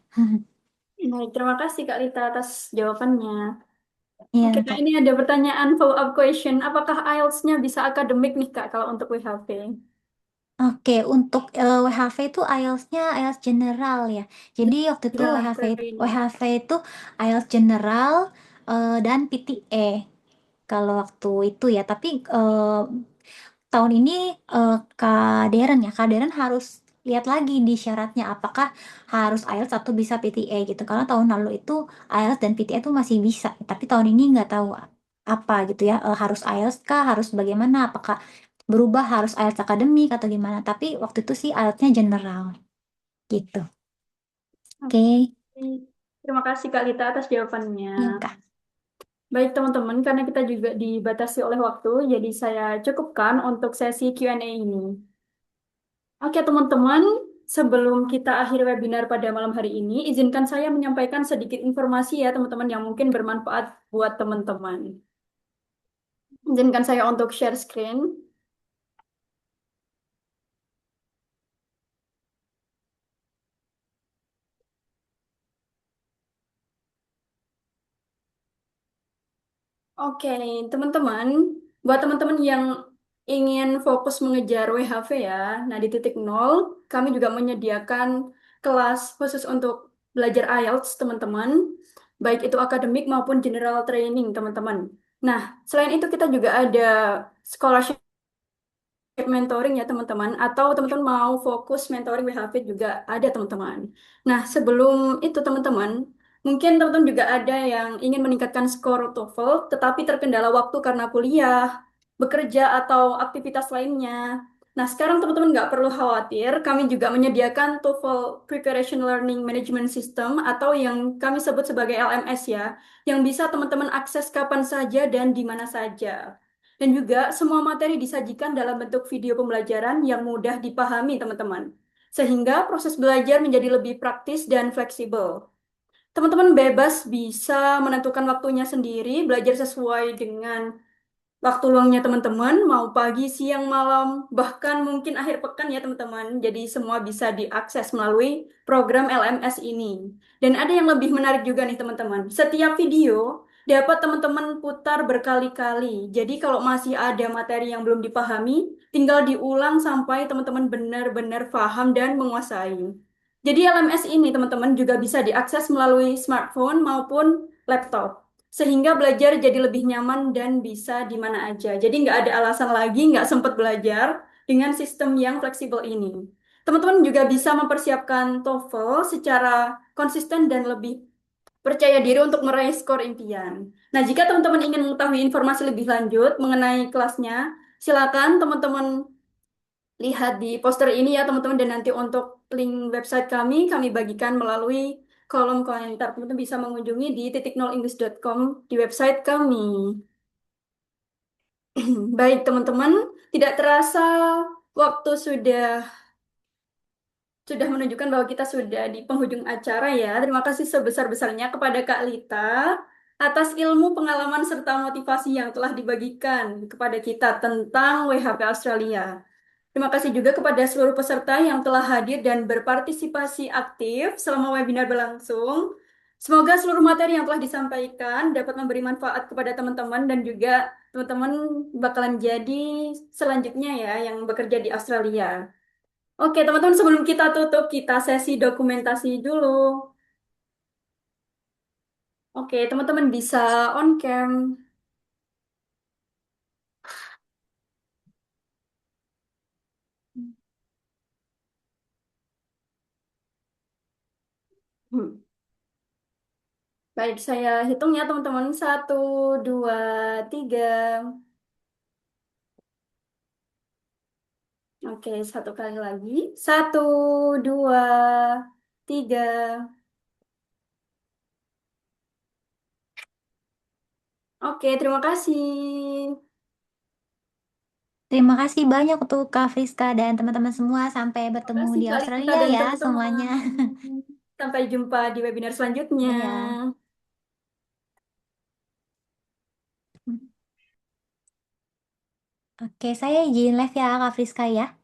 Baik, terima kasih Kak Lita atas jawabannya. Oke, Iya, Kak, Kak. ini ada pertanyaan follow-up question. Apakah IELTS-nya bisa akademik nih, Kak, kalau untuk WHV? Oke, untuk WHV itu IELTS-nya IELTS general ya. Jadi waktu itu General training. WHV itu IELTS general dan PTE kalau waktu itu ya. Tapi tahun ini Kak Deren ya, Kak Deren harus lihat lagi di syaratnya apakah harus IELTS atau bisa PTE gitu. Karena tahun lalu itu IELTS dan PTE itu masih bisa, tapi tahun ini nggak tahu apa gitu ya. Harus IELTS kah, harus bagaimana, apakah berubah harus IELTS akademik atau gimana. Tapi waktu itu sih IELTS-nya general gitu. Oke, Oke. Terima kasih Kak Lita atas jawabannya. iya Kak. Baik teman-teman, karena kita juga dibatasi oleh waktu, jadi saya cukupkan untuk sesi Q&A ini. Oke teman-teman, sebelum kita akhiri webinar pada malam hari ini, izinkan saya menyampaikan sedikit informasi ya teman-teman yang mungkin bermanfaat buat teman-teman. Izinkan saya untuk share screen. Oke, teman-teman, buat teman-teman yang ingin fokus mengejar WHV ya, nah di titik nol, kami juga menyediakan kelas khusus untuk belajar IELTS, teman-teman, baik itu akademik maupun general training, teman-teman. Nah, selain itu kita juga ada scholarship mentoring ya teman-teman, atau teman-teman mau fokus mentoring WHV juga ada teman-teman. Nah, sebelum itu teman-teman, mungkin teman-teman juga ada yang ingin meningkatkan skor TOEFL, tetapi terkendala waktu karena kuliah, bekerja, atau aktivitas lainnya. Nah, sekarang teman-teman nggak perlu khawatir, kami juga menyediakan TOEFL Preparation Learning Management System, atau yang kami sebut sebagai LMS ya, yang bisa teman-teman akses kapan saja dan di mana saja. Dan juga semua materi disajikan dalam bentuk video pembelajaran yang mudah dipahami teman-teman. Sehingga proses belajar menjadi lebih praktis dan fleksibel. Teman-teman bebas bisa menentukan waktunya sendiri, belajar sesuai dengan waktu luangnya teman-teman, mau pagi, siang, malam, bahkan mungkin akhir pekan ya teman-teman. Jadi semua bisa diakses melalui program LMS ini. Dan ada yang lebih menarik juga nih teman-teman. Setiap video dapat teman-teman putar berkali-kali. Jadi kalau masih ada materi yang belum dipahami, tinggal diulang sampai teman-teman benar-benar paham dan menguasai. Jadi LMS ini teman-teman juga bisa diakses melalui smartphone maupun laptop sehingga belajar jadi lebih nyaman dan bisa di mana aja. Jadi nggak ada alasan lagi nggak sempat belajar dengan sistem yang fleksibel ini. Teman-teman juga bisa mempersiapkan TOEFL secara konsisten dan lebih percaya diri untuk meraih skor impian. Nah, jika teman-teman ingin mengetahui informasi lebih lanjut mengenai kelasnya, silakan teman-teman lihat di poster ini ya teman-teman dan nanti untuk link website kami bagikan melalui kolom komentar. Teman-teman bisa mengunjungi di titik0english.com di website kami. Baik, teman-teman, tidak terasa waktu sudah menunjukkan bahwa kita sudah di penghujung acara ya. Terima kasih sebesar-besarnya kepada Kak Lita atas ilmu, pengalaman, serta motivasi yang telah dibagikan kepada kita tentang WHP Australia. Terima kasih juga kepada seluruh peserta yang telah hadir dan berpartisipasi aktif selama webinar berlangsung. Semoga seluruh materi yang telah disampaikan dapat memberi manfaat kepada teman-teman dan juga teman-teman bakalan jadi selanjutnya ya yang bekerja di Australia. Oke, teman-teman, sebelum kita tutup, kita sesi dokumentasi dulu. Oke, teman-teman bisa on cam. Hmm. Baik, saya hitung ya, teman-teman. 1, 2, 3. Oke, satu kali lagi. 1, 2, 3. Oke, terima kasih. Terima kasih banyak untuk Kak Friska dan teman-teman semua. Sampai Terima bertemu kasih di Kak Lita Australia dan ya semuanya. teman-teman. Sampai jumpa di webinar selanjutnya. Iya. Oke, saya izin live ya Kak Friska ya.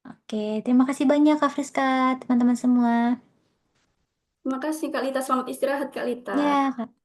Oke, terima kasih banyak Kak Friska, teman-teman semua. Terima kasih Kak Lita. Selamat istirahat Kak Lita. Ya, Kak.